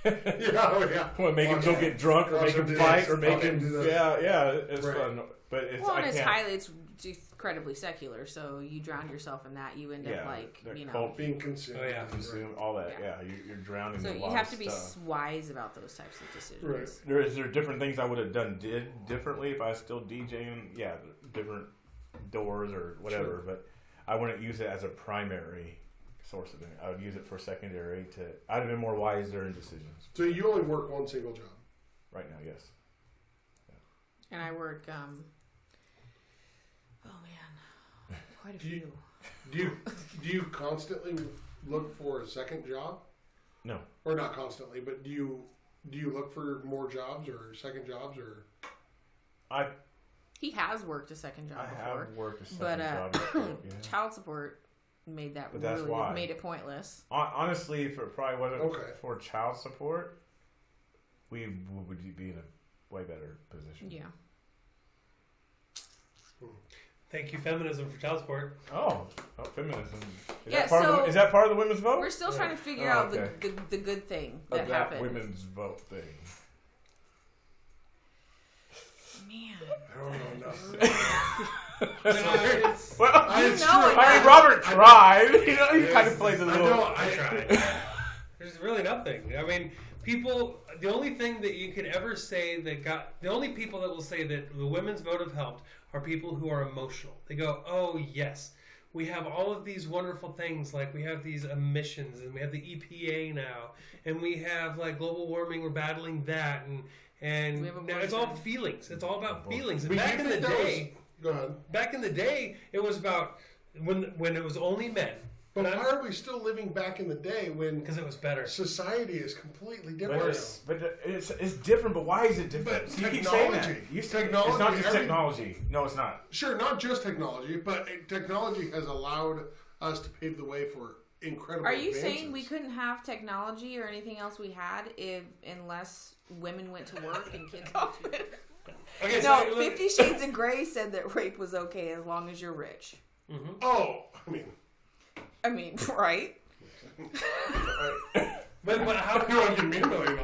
Yeah, oh yeah. Well, make him go get drunk or Watch make him him do fight this. or make Watch him him do this. yeah, it's Right. fun. But it's Well, I and can't. it's incredibly secular, so you drown yourself in that. You end up like, the you know. cult Being consumed. Oh, yeah. consume all that. Yeah. Yeah, you're drowning So in a you lot have of to be stuff. wise about those types of decisions. Right. There are different things I would have done differently if I was still DJing. Yeah, different doors or whatever. Sure. But I wouldn't use it as a primary source of it. I would use it for secondary to. I'd have been more wiser in decisions. So you only work one single job. Right now, yes. And I work, oh man, quite a Do you- few. Do you constantly look for a second job? No. Or not constantly, but do you look for more jobs or second jobs or? He has worked a second job I before, have worked a but second job. Before, yeah. child support made that But that's really why. made it pointless. Honestly, if it probably wasn't Okay. for child support, we would be in a way better position. Yeah. Thank you, feminism, for child support. Oh, feminism. Yeah, Is that part of the women's vote? We're still trying to figure Oh, out okay. the good thing Of that that happened. women's vote thing. Man. I don't know enough. Well, You It's know true. it. I mean, Robert tried. You know, he kind of plays a I little. don't. I tried. There's really nothing. I mean, people. The only thing that you can ever say the only people that will say that the women's vote have helped are people who are emotional. They go, "Oh yes, we have all of these wonderful things. Like we have these emissions, and we have the EPA now, and we have like global warming. We're battling that, And We have now it's all abortion. feelings. It's all about feelings. And But back you in the think that day, Go ahead. back in the day, it was about when it was only men. But why are we still living back in the day when Because it was better. society is completely But different? it's different. But why is it different? But You keep saying that. technology. You Technology, It's not just every- technology. No, it's not. Sure, not just technology, but technology has allowed us to pave the way for incredible Are you advances. saying we couldn't have technology or anything else we had unless women went to work and kids went to work? Okay, No, so 50 Shades of Grey said that rape was okay as long as you're rich. Oh, I mean, right? but how you want to give me $1 million?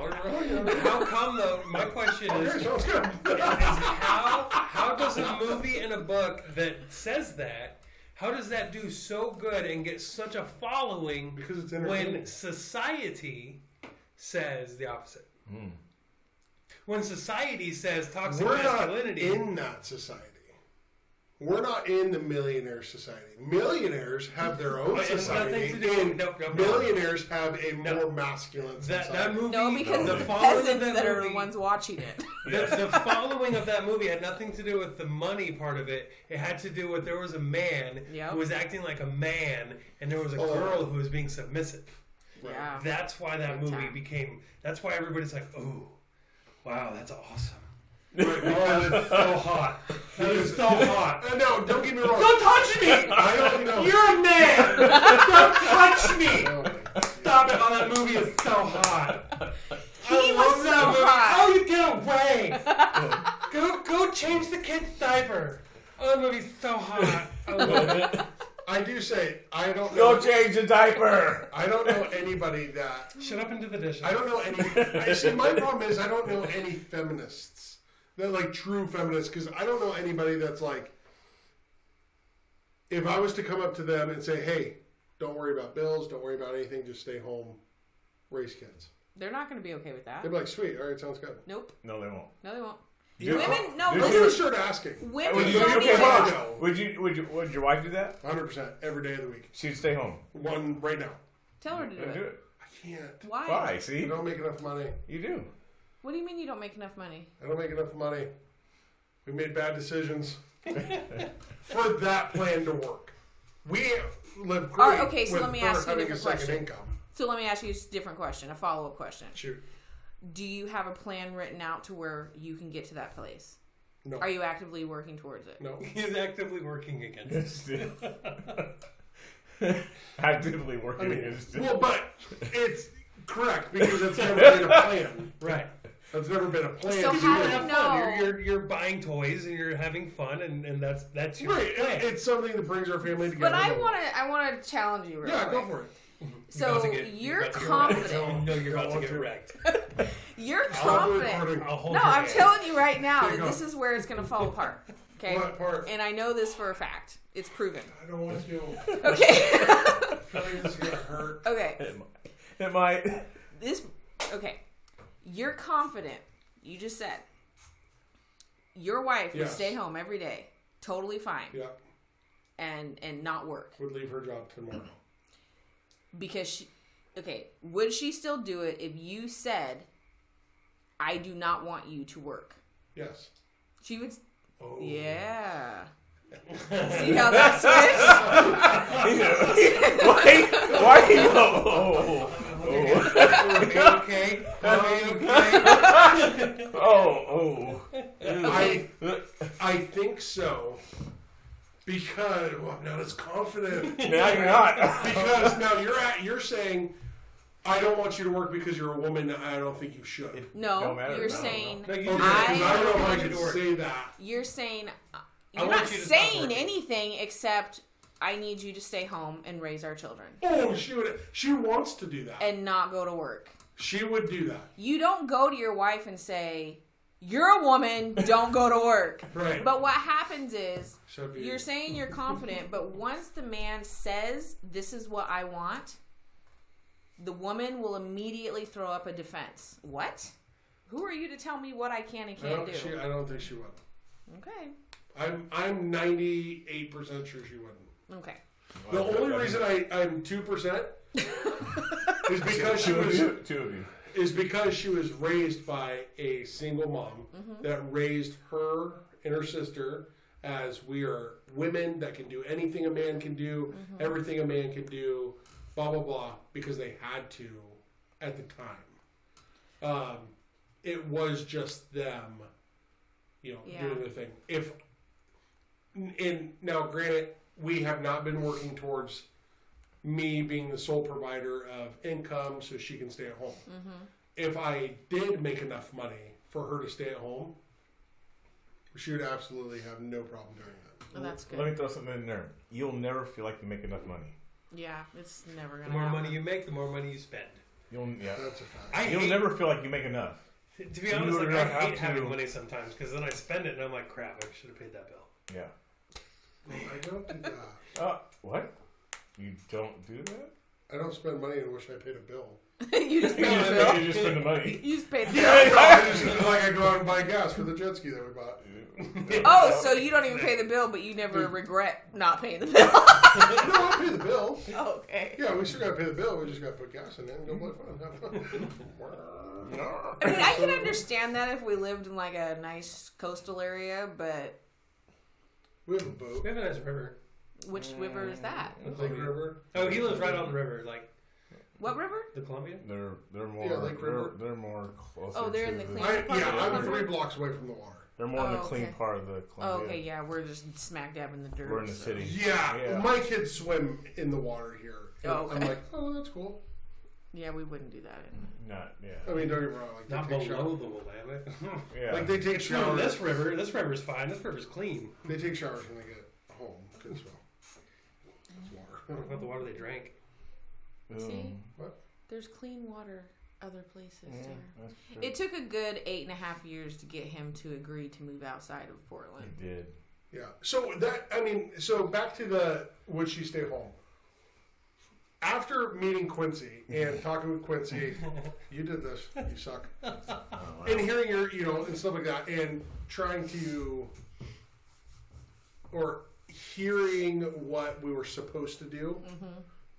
Really? how come though? My question Okay, is sounds good. how does a movie and a book that says that, how does that do so good and get such a following Because it's entertaining. when society says the opposite? When society says toxic We're not masculinity, in that society. We're not in the millionaire society. Millionaires have their own It has society, nothing to do- and no. millionaires have a more masculine that society. movie, No, because the the following of peasants that that are movie, the ones watching it. the following of that movie had nothing to do with the money part of it. It had to do with there was a man Yep. who was acting like a man, and there was a Oh. girl who was being submissive. Yeah. That's why that Big movie time. became. That's why everybody's like, "Oh, wow, that's awesome." Right, Oh, that's so hot. That is so hot. No, don't get me wrong. Don't touch me! I don't know. You're a man! Don't touch me! Oh, Stop it! Oh, that movie is so hot. He I was love so that movie. hot. Oh, you get away! Go change the kid's diaper. Oh, that movie's so hot. I love it. I do say I don't know. Go change the diaper. I don't know anybody that. Shut up and do the dishes. I don't know any. See, my problem is I don't know any feminists that like true feminists because I don't know anybody that's like. If I was to come up to them and say, "Hey, don't worry about bills, don't worry about anything, just stay home, raise kids," They're not going to be okay with that. they'd be like, "Sweet, all right, sounds good." Nope. No, they won't. No, they won't. You- Women, no, you- I'm listen. gonna start asking. Women Would you, don't okay, even. hold No. on. Would your wife do that? 100% every day of the week. She'd stay home. One right now. Tell her to do Do it. it. I can't. Why? Why? I See, don't make enough money. you do. What do you mean you don't make enough money? I don't make enough money. We made bad decisions for that plan to work. We live great. Okay, so with let me her ask you a having different second question. income. So let me ask you a different question, a follow-up question. Shoot. Do you have a plan written out to where you can get to that place? No. Are you actively working towards it? No. He's actively working against it. Actively working I mean, against it. well, but it's correct because it's never been a plan. Right. It's never been a plan. So to how do do it. you Have know? fun. You're buying toys and you're having fun and that's your Right. plan. It's something that brings our family together. But I want to challenge you real Yeah, quick. go for it. So you're confident. No, you're about to Don't get want to. wrecked. You're I'll do it confident. according- I'll hold No, your I'm hand. telling you right now, There you this go. is where it's going to fall apart. Okay? What part? And I know this for a fact. It's proven. I don't want to. Okay. I feel like this is gonna hurt. Okay. It might. Okay. You're confident. You just said your wife would Yes. stay home every day, totally fine, Yeah, and not work would leave her job tomorrow. because she. Okay, would she still do it if you said, "I do not want you to work"? Yes. She would. Oh. Yeah. See how that switched? Why are you? Okay. Okay. Oh. I think so. Because well, I'm not as confident. Now you're not. Because now you're saying I don't want you to work because you're a woman. I don't think you should. No, Don't matter. you're No, saying. No, you Okay, do. 'cause I don't know if I want you can to work. say that. You're saying. I You're want not you to stop saying working. anything except I need you to stay home and raise our children Oh, she wants to do that. and not go to work. She would do that. You don't go to your wife and say, "You're a woman, don't go to work." Right. But what happens is So be you're saying you're confident, but once the man says, "This is what I want," the woman will immediately throw up a defense. What? Who are you to tell me what I can and can't do? I don't think she would. Okay. I'm 98% sure she wouldn't. Okay. The only reason I'm 2% is because she Two of was. you. Two of you. is because she was raised by a single mom that raised her and her sister as we are women that can do anything a man can do, everything a man can do, blah, blah, blah, because they had to at the time. It was just them, doing their thing. And now, granted, we have not been working towards me being the sole provider of income so she can stay at home. If I did make enough money for her to stay at home, she would absolutely have no problem doing that. Oh, that's good. Let me throw something in there. You'll never feel like you make enough money. Yeah, it's never going The to more money you make, the more money you spend. That's a fact. You'll never feel like you make enough. To be honest, I hate having money sometimes because then I spend it and I'm like, crap, I should have paid that bill. Yeah. I don't do that. What? You don't do that? I don't spend money and wish I paid a bill. You just pay the bill. You just spend the money. You just pay the bill. I just I go out and buy gas for the jet ski that we bought. Oh, so you don't even pay the bill, but you never regret not paying the bill. No, I pay the bill. Okay. Yeah, we still got to pay the bill. We just got to put gas in it and go play fun. Have fun. I mean, I can understand that if we lived in like a nice coastal area, but We have a boat. We have a nice river. which river is that? Lake River. Oh, he lives right on the river, like What river? the Columbia. They're more. Yeah, Lake River. They're more closer. Oh, they're in to the clean- I'm 3 blocks away from the water. They're more in the clean okay. part of the Oh, Columbia. okay, yeah, we're just smack dab in the dirt. We're in the so. city. Yeah, my kids swim in the water here. Oh, okay. I'm like, oh, that's cool. Yeah, we wouldn't do that. Not, yeah. I mean, don't get me wrong. Like, Not they take below showers. the Willamette. Yeah. Like they take It's true. showers. This river's fine. This river's clean. They take showers when they get home because it's water. What about the water they drank? See? What? There's clean water other places Yeah, too. that's true. It took a good 8.5 years to get him to agree to move outside of Portland. It did. Yeah. So back to the would she stay home? After meeting Quincy and talking with Quincy, you did this. You suck. Oh, wow. And hearing your, and stuff like that, and trying to, or hearing what we were supposed to do,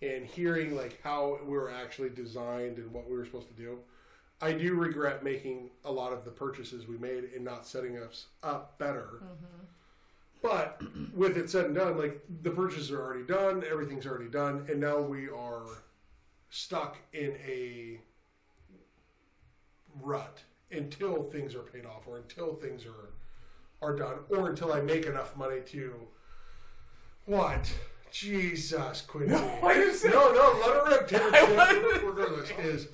and hearing like how we were actually designed and what we were supposed to do, I do regret making a lot of the purchases we made and not setting us up better. But with it said and done, like the purchases are already done, everything's already done, and now we are stuck in a rut until things are paid off, or until things are done, or until I make enough money to what? Jesus, Quincy. No, let her rip. Regardless, is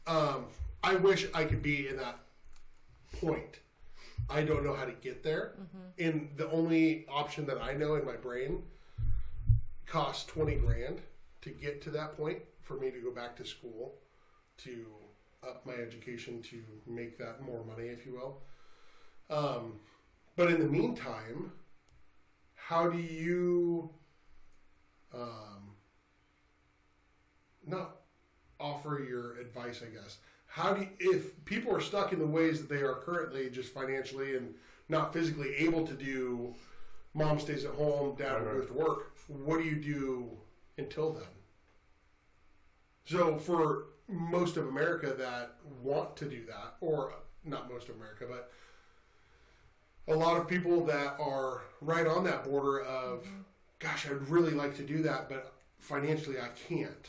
I wish I could be in that point. I don't know how to get there. And the only option that I know in my brain costs $20,000 to get to that point for me to go back to school, to up my education, to make that more money, if you will. But in the meantime, how do you not offer your advice, I guess? How do you, if people are stuck in the ways that they are currently, just financially and not physically able to do, mom stays at home, dad goes to work, what do you do until then? So for most of America that want to do that, or not most of America, but a lot of people that are right on that border of, gosh, I'd really like to do that, but financially I can't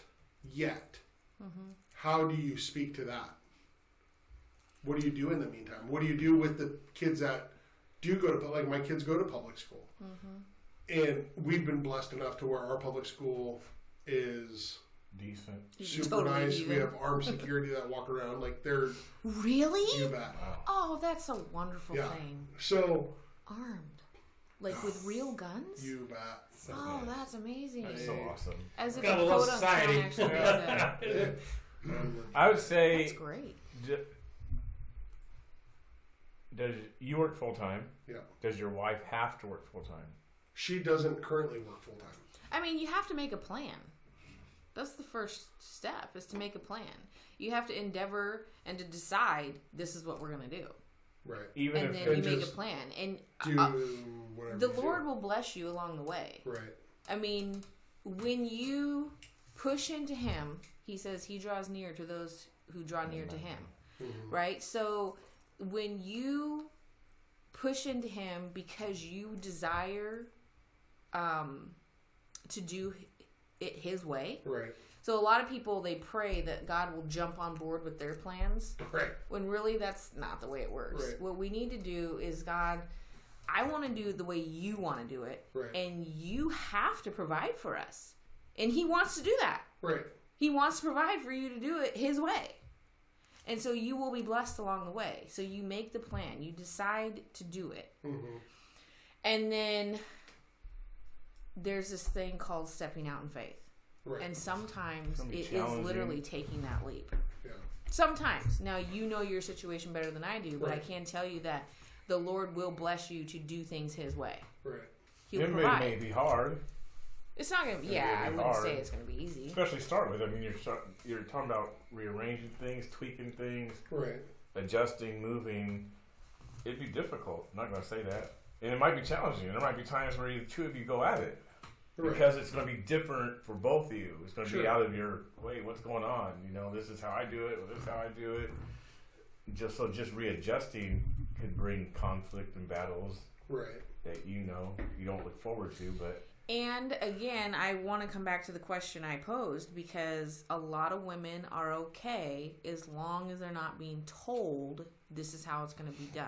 yet. How do you speak to that? What do you do in the meantime? What do you do with the kids that do go to, like my kids go to public school? And we've been blessed enough to where our public school is Decent. super Totally nice. even. We have armed security that walk around. Like they're, Really? you bet. Wow. Oh, that's a wonderful Yeah. thing. So, Armed. Like with real guns? you bet. Oh, that's amazing. That's so awesome. As if Got a a little podunk sound society. actually does that. I would say. That's great. Does you work full time? Yeah. Does your wife have to work full time? She doesn't currently work full time. I mean, you have to make a plan. That's the first step, is to make a plan. You have to endeavor and to decide this is what we're going to do. Right. Even And if then you make a just plan. And Do whatever. the you Lord feel. will bless you along the way. Right. I mean, when you push into Him, He says He draws near to those who draw near to him. Right? So when you push into him because you desire to do it his way. Right. So a lot of people, they pray that God will jump on board with their plans. Right. When really that's not the way it works. Right. What we need to do is, God, I want to do it the way you want to do it. Right. And you have to provide for us. And he wants to do that. Right. He wants to provide for you to do it his way. And so you will be blessed along the way. So you make the plan. You decide to do it. And then there's this thing called stepping out in faith. Right. And sometimes it is literally taking that leap. Yeah. Sometimes. Now, you know your situation better than I do, but Right. I can tell you that the Lord will bless you to do things his way. Right. He'll It provide. may be hard, It's not going to be, I wouldn't hard. say it's going to be easy. especially start with. I mean, you're talking about rearranging things, tweaking things, Right. adjusting, moving. It'd be difficult. I'm not going to say that. And it might be challenging. There might be times where the two of you go at it. Right. Because it's going to be different for both of you. It's going to be Sure. out of your, wait, what's going on? You know, this is how I do it, or this is how I do it. Just readjusting could bring conflict and battles Right. that you don't look forward to, but And again, I want to come back to the question I posed, because a lot of women are okay as long as they're not being told this is how it's going to be done.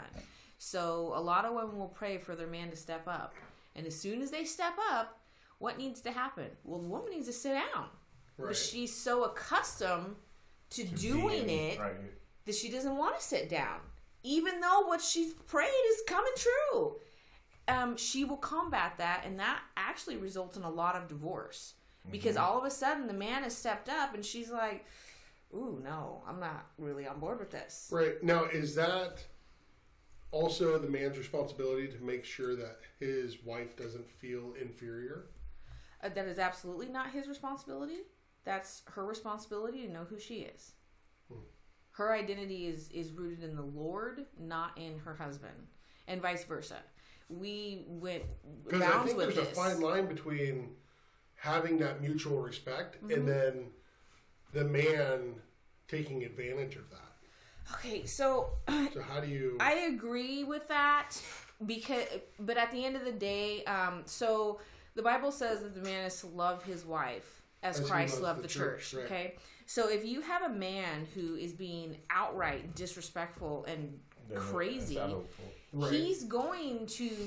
So a lot of women will pray for their man to step up. And as soon as they step up, what needs to happen? Well, the woman needs to sit down. Right. But she's so accustomed to doing it right. that she doesn't want to sit down. Even though what she's prayed is coming true. She will combat that, and that actually results in a lot of divorce. Because all of a sudden, the man has stepped up, and she's like, ooh, no, I'm not really on board with this. Right. Now, is that also the man's responsibility to make sure that his wife doesn't feel inferior? That is absolutely not his responsibility. That's her responsibility to know who she is. Her identity is rooted in the Lord, not in her husband, and vice versa. We went Because I bounds think with there's this. a fine line between having that mutual respect and then the man taking advantage of that. Okay, so So how do you? I agree with that, but at the end of the day, so the Bible says that the man is to love his wife as As he Christ loves loved the the church, church. right. Okay, so if you have a man who is being outright disrespectful and crazy, Right. he's going to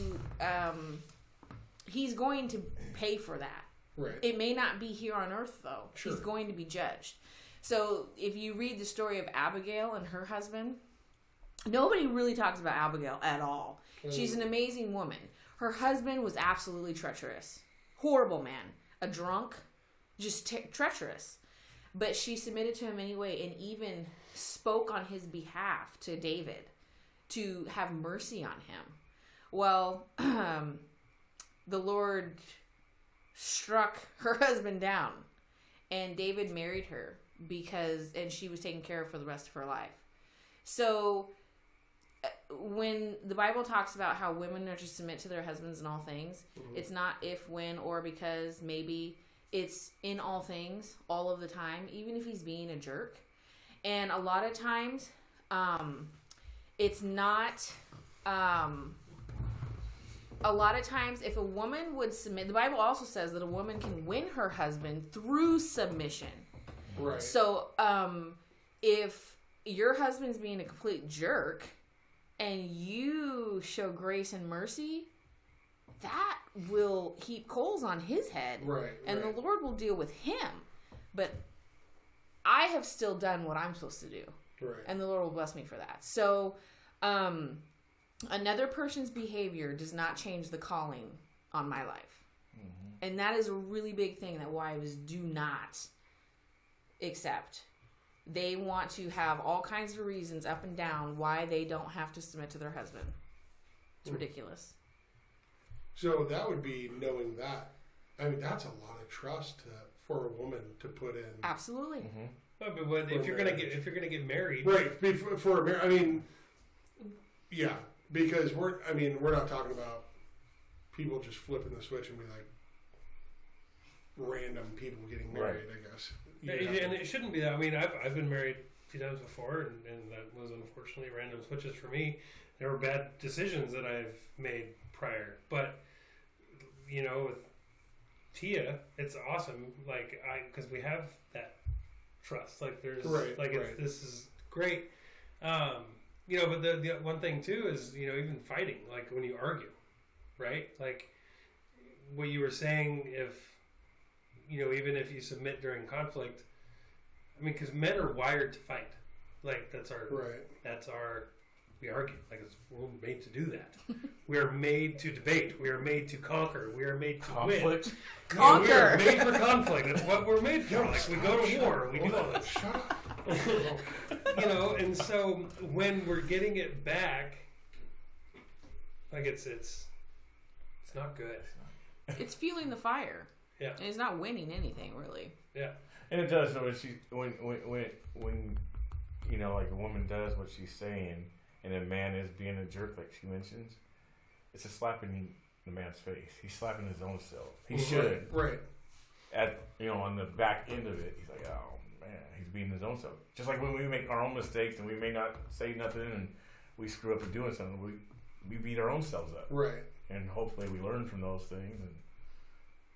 pay for that. Right. It may not be here on earth, though. Sure. He's going to be judged. So if you read the story of Abigail and her husband, nobody really talks about Abigail at all. She's an amazing woman. Her husband was absolutely treacherous. Horrible man. A drunk. Just treacherous. But she submitted to him anyway and even spoke on his behalf to David to have mercy on him. Well, the Lord struck her husband down, and David married her and she was taken care of for the rest of her life. So when the Bible talks about how women are to submit to their husbands in all things, it's not if, when, or because, maybe. It's in all things, all of the time, even if he's being a jerk. And a lot of times, it's not... a lot of times, if a woman would submit, the Bible also says that a woman can win her husband through submission. Right. So, if your husband's being a complete jerk and you show grace and mercy, that will heap coals on his head. Right. And the Lord will deal with him. But I have still done what I'm supposed to do. Right. And the Lord will bless me for that. So, another person's behavior does not change the calling on my life. And that is a really big thing that wives do not accept. They want to have all kinds of reasons up and down why they don't have to submit to their husband. It's ridiculous. So that would be knowing that. I mean, that's a lot of trust for a woman to put in. Absolutely. No, but if you're gonna get married, Right. For a marriage, I mean, yeah, because we're not talking about people just flipping the switch and be like random people getting married. I guess. and it shouldn't be that. I mean, I've been married few times before, and that was unfortunately random switches for me. There were bad decisions that I've made prior, but with Tia, it's awesome. Like because we have that trust. Like there's this is great. But the one thing too is even fighting, like when you argue, right? Like what you were saying, if even if you submit during conflict, I mean, because men are wired to fight. Like that's our we argue. Like we're made to do that. We are made to debate. We are made to conquer. We are made to win. Conquer. We are made for conflict. That's what we're made for. Like we go to war. We do all that. Shut up. And so when we're getting it back, like it's not good. It's fueling the fire. Yeah. And it's not winning anything really. Yeah. And it does. So when like a woman does what she's saying, and a man is being a jerk, like she mentions, it's a slap in the man's face. He's slapping his own self. He should. Right. On the back end of it, he's like, oh man, he's beating his own self. Just like when we make our own mistakes and we may not say nothing and we screw up in doing something, we beat our own selves up. Right. And hopefully we learn from those things and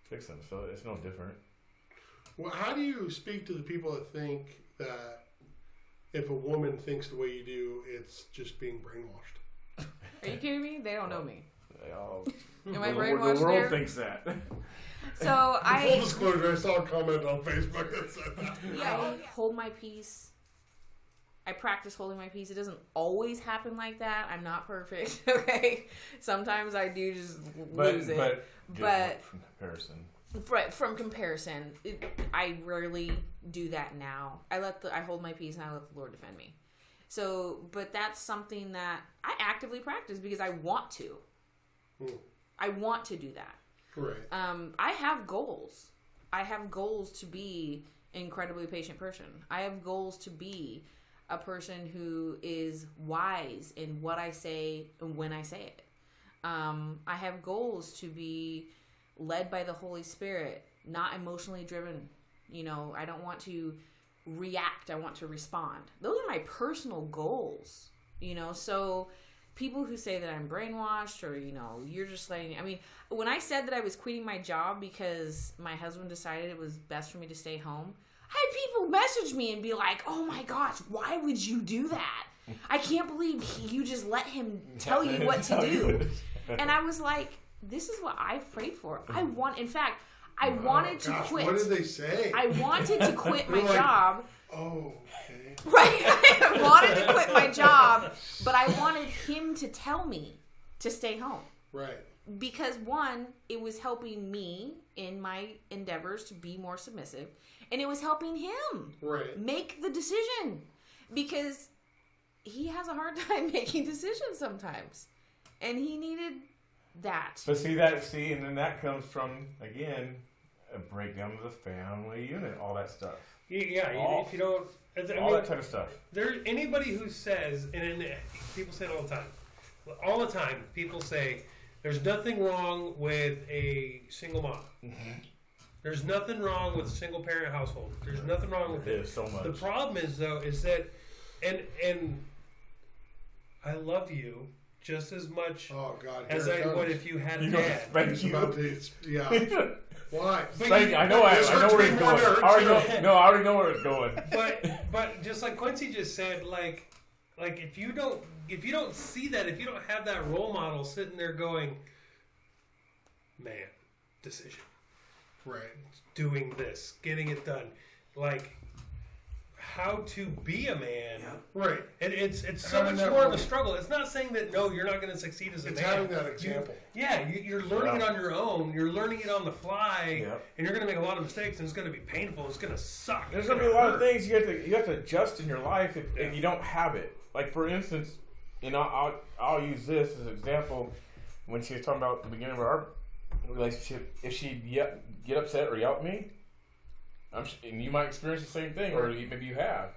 fix them. So it's no different. Well, how do you speak to the people that think that if a woman thinks the way you do, it's just being brainwashed? Are you kidding me? They don't know me. Am I The brainwashed world there? thinks that. So Full disclosure, I saw a comment on Facebook that said that. I hold my peace. I practice holding my peace. It doesn't always happen like that. I'm not perfect. Okay, sometimes I do just lose it. But from comparison. From comparison, I rarely do that now. I hold my peace and I let the Lord defend me. So, but that's something that I actively practice because I want to. I want to do that. Right. I have goals. I have goals to be an incredibly patient person. I have goals to be a person who is wise in what I say and when I say it. I have goals to be led by the Holy Spirit, not emotionally driven. I don't want to react. I want to respond. Those are my personal goals, so people who say that I'm brainwashed or, you're just letting, when I said that I was quitting my job because my husband decided it was best for me to stay home, I had people message me and be like, oh my gosh, why would you do that? I can't believe you just let him tell you what to do. And I was like, this is what I've prayed for. I wanted to quit. What did they say? I wanted to quit my job. Oh, okay. Right. I wanted to quit my job, but I wanted him to tell me to stay home. Right. Because one, it was helping me in my endeavors to be more submissive, and it was helping him make the decision because he has a hard time making decisions sometimes, and he needed that. But and then that comes from, again, a breakdown of the family unit, all that stuff. Yeah, if you don't... that type of stuff. Anybody who says, and people say it all the time. All the time, people say, there's nothing wrong with a single mom. Mm-hmm. There's nothing wrong with a single parent household. There's nothing wrong with it. It is so much. The problem is, though, is that, and I love you just as much as I would if you had a dad. Thank you. Yeah. Why? I know where it's going. I already know where it's going. But just like Quincy just said, like if you don't see that, if you don't have that role model sitting there going, man, decision, right, doing this, getting it done, like how to be a man, right? And it's so much more of a struggle. It's not saying that you're not going to succeed as a man. It's having that example. You're learning it on your own. You're learning it on the fly, and you're going to make a lot of mistakes, and it's going to be painful. It's going to suck. There's going to be a lot of things you have to adjust in your life if you don't have it. Like for instance, I'll use this as an example. When she was talking about the beginning of our relationship, if she'd get upset or yell at me, and you might experience the same thing, or maybe you have.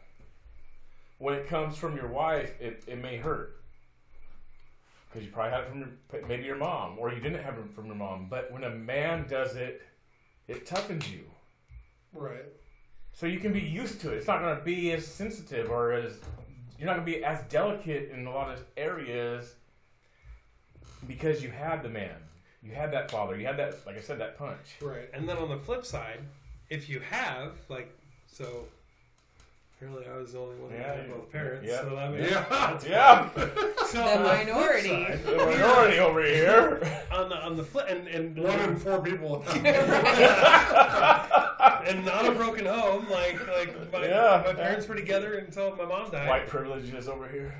When it comes from your wife, it may hurt. Because you probably had it from maybe your mom, or you didn't have it from your mom. But when a man does it, it toughens you. Right. So you can be used to it. It's not going to be as sensitive or as you're not going to be as delicate in a lot of areas because you had the man, you had that father, you had that, like I said, that punch. Right. And then on the flip side, if you have so apparently I was the only one who had both parents. Yeah. So that means Yeah. So The on minority. flip side, The minority over here. on the flip and 1 in 4 people. and not a broken home. Like my parents were together until my mom died. White privileges over here.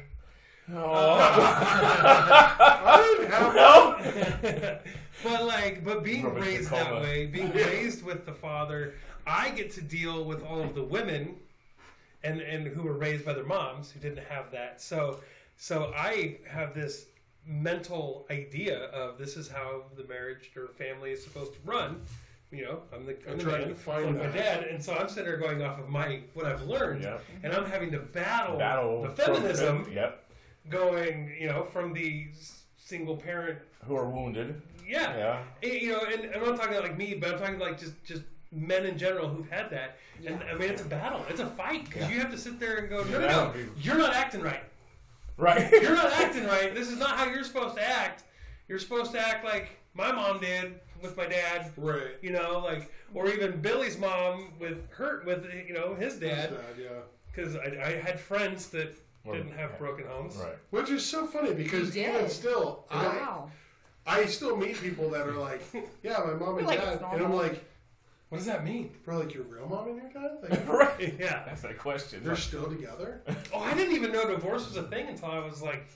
But being Robert raised Tacoma. that way, being raised with the father, I get to deal with all of the women and who were raised by their moms who didn't have that. So I have this mental idea of this is how the marriage or family is supposed to run. I'm the trying man, to find like my that. dad, and so I'm sitting there going off of what I've learned, Yep. and I'm having to battle the for feminism, Yep. going from the single parent. Who are wounded. Yeah. And I'm not talking like me, but I'm talking like just men in general who've had that. Yeah. And I mean, it's a battle. It's a fight because you have to sit there and go, no, Yeah. you're not acting right. Right. You're not acting right. This is not how you're supposed to act. You're supposed to act like my mom did with my dad. Right. Or even Billy's mom with his dad. Yeah. Because I had friends that didn't have broken homes. Right. Which is so funny because You did. even still, Wow. I still meet people that are like, yeah, my mom and Like, dad, it's and I'm normal. like, What does that mean? bro, like your real mom and your dad, like Right. Yeah. That's that question. they're still together? Oh, I didn't even know divorce was a thing until I was like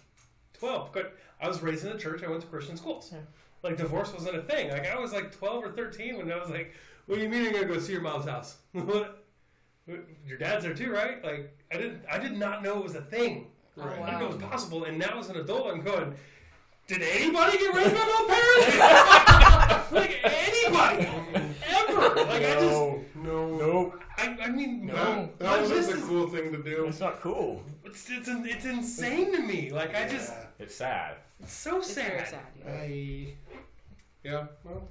12. But I was raised in the church. I went to Christian schools. Yeah. Like divorce wasn't a thing. Like I was like 12 or 13 when I was like, "What do you mean you're gonna go see your mom's house? What? Your dad's there too, right?" Like I did not know it was a thing. Oh, Right. I didn't know wow. it was possible. And now as an adult, I'm going, did anybody get raised by no parents? Like anybody ever? Like I just. No. Nope. I mean, No. That this wasn't the is- cool thing to do. It's not cool. It's insane to me. Like I just, It's sad. it's so It's sad. very sad. Yeah. Yeah. Well,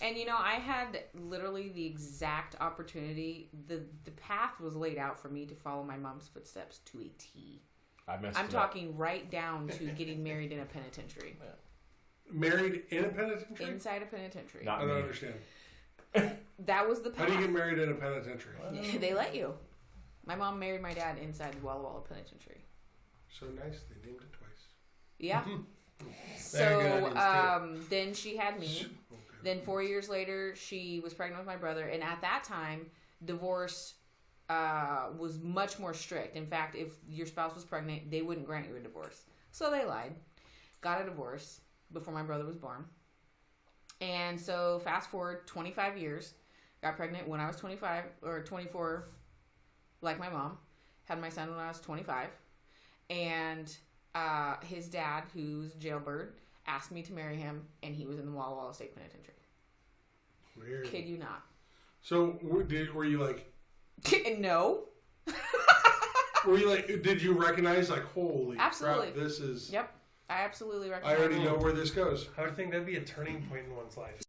And I had literally the exact opportunity. The path was laid out for me to follow my mom's footsteps to a T. I'm talking right down to getting married in a penitentiary. married in a penitentiary? Inside a penitentiary. Not I don't me. understand. That was the How path. do you get married in a penitentiary? They let you. My mom married my dad inside the Walla Walla Penitentiary. So nice, they named it twice. Yeah. Very good So ideas, then she had me. Okay. Then 4 years later, she was pregnant with my brother, and at that time, divorce was much more strict. In fact, if your spouse was pregnant, they wouldn't grant you a divorce. So they lied, got a divorce before my brother was born. And so fast forward 25 years, got pregnant when I was 25 or 24, like my mom. Had my son when I was 25, and his dad, who's a jailbird, asked me to marry him, and he was in the Walla Walla State Penitentiary. Weird. Kid you not. So were you like? No. Did you recognize like, holy Absolutely. crap, this is? Yep. I absolutely I recognize already it. know where this goes. I would think that'd be a turning point in one's life.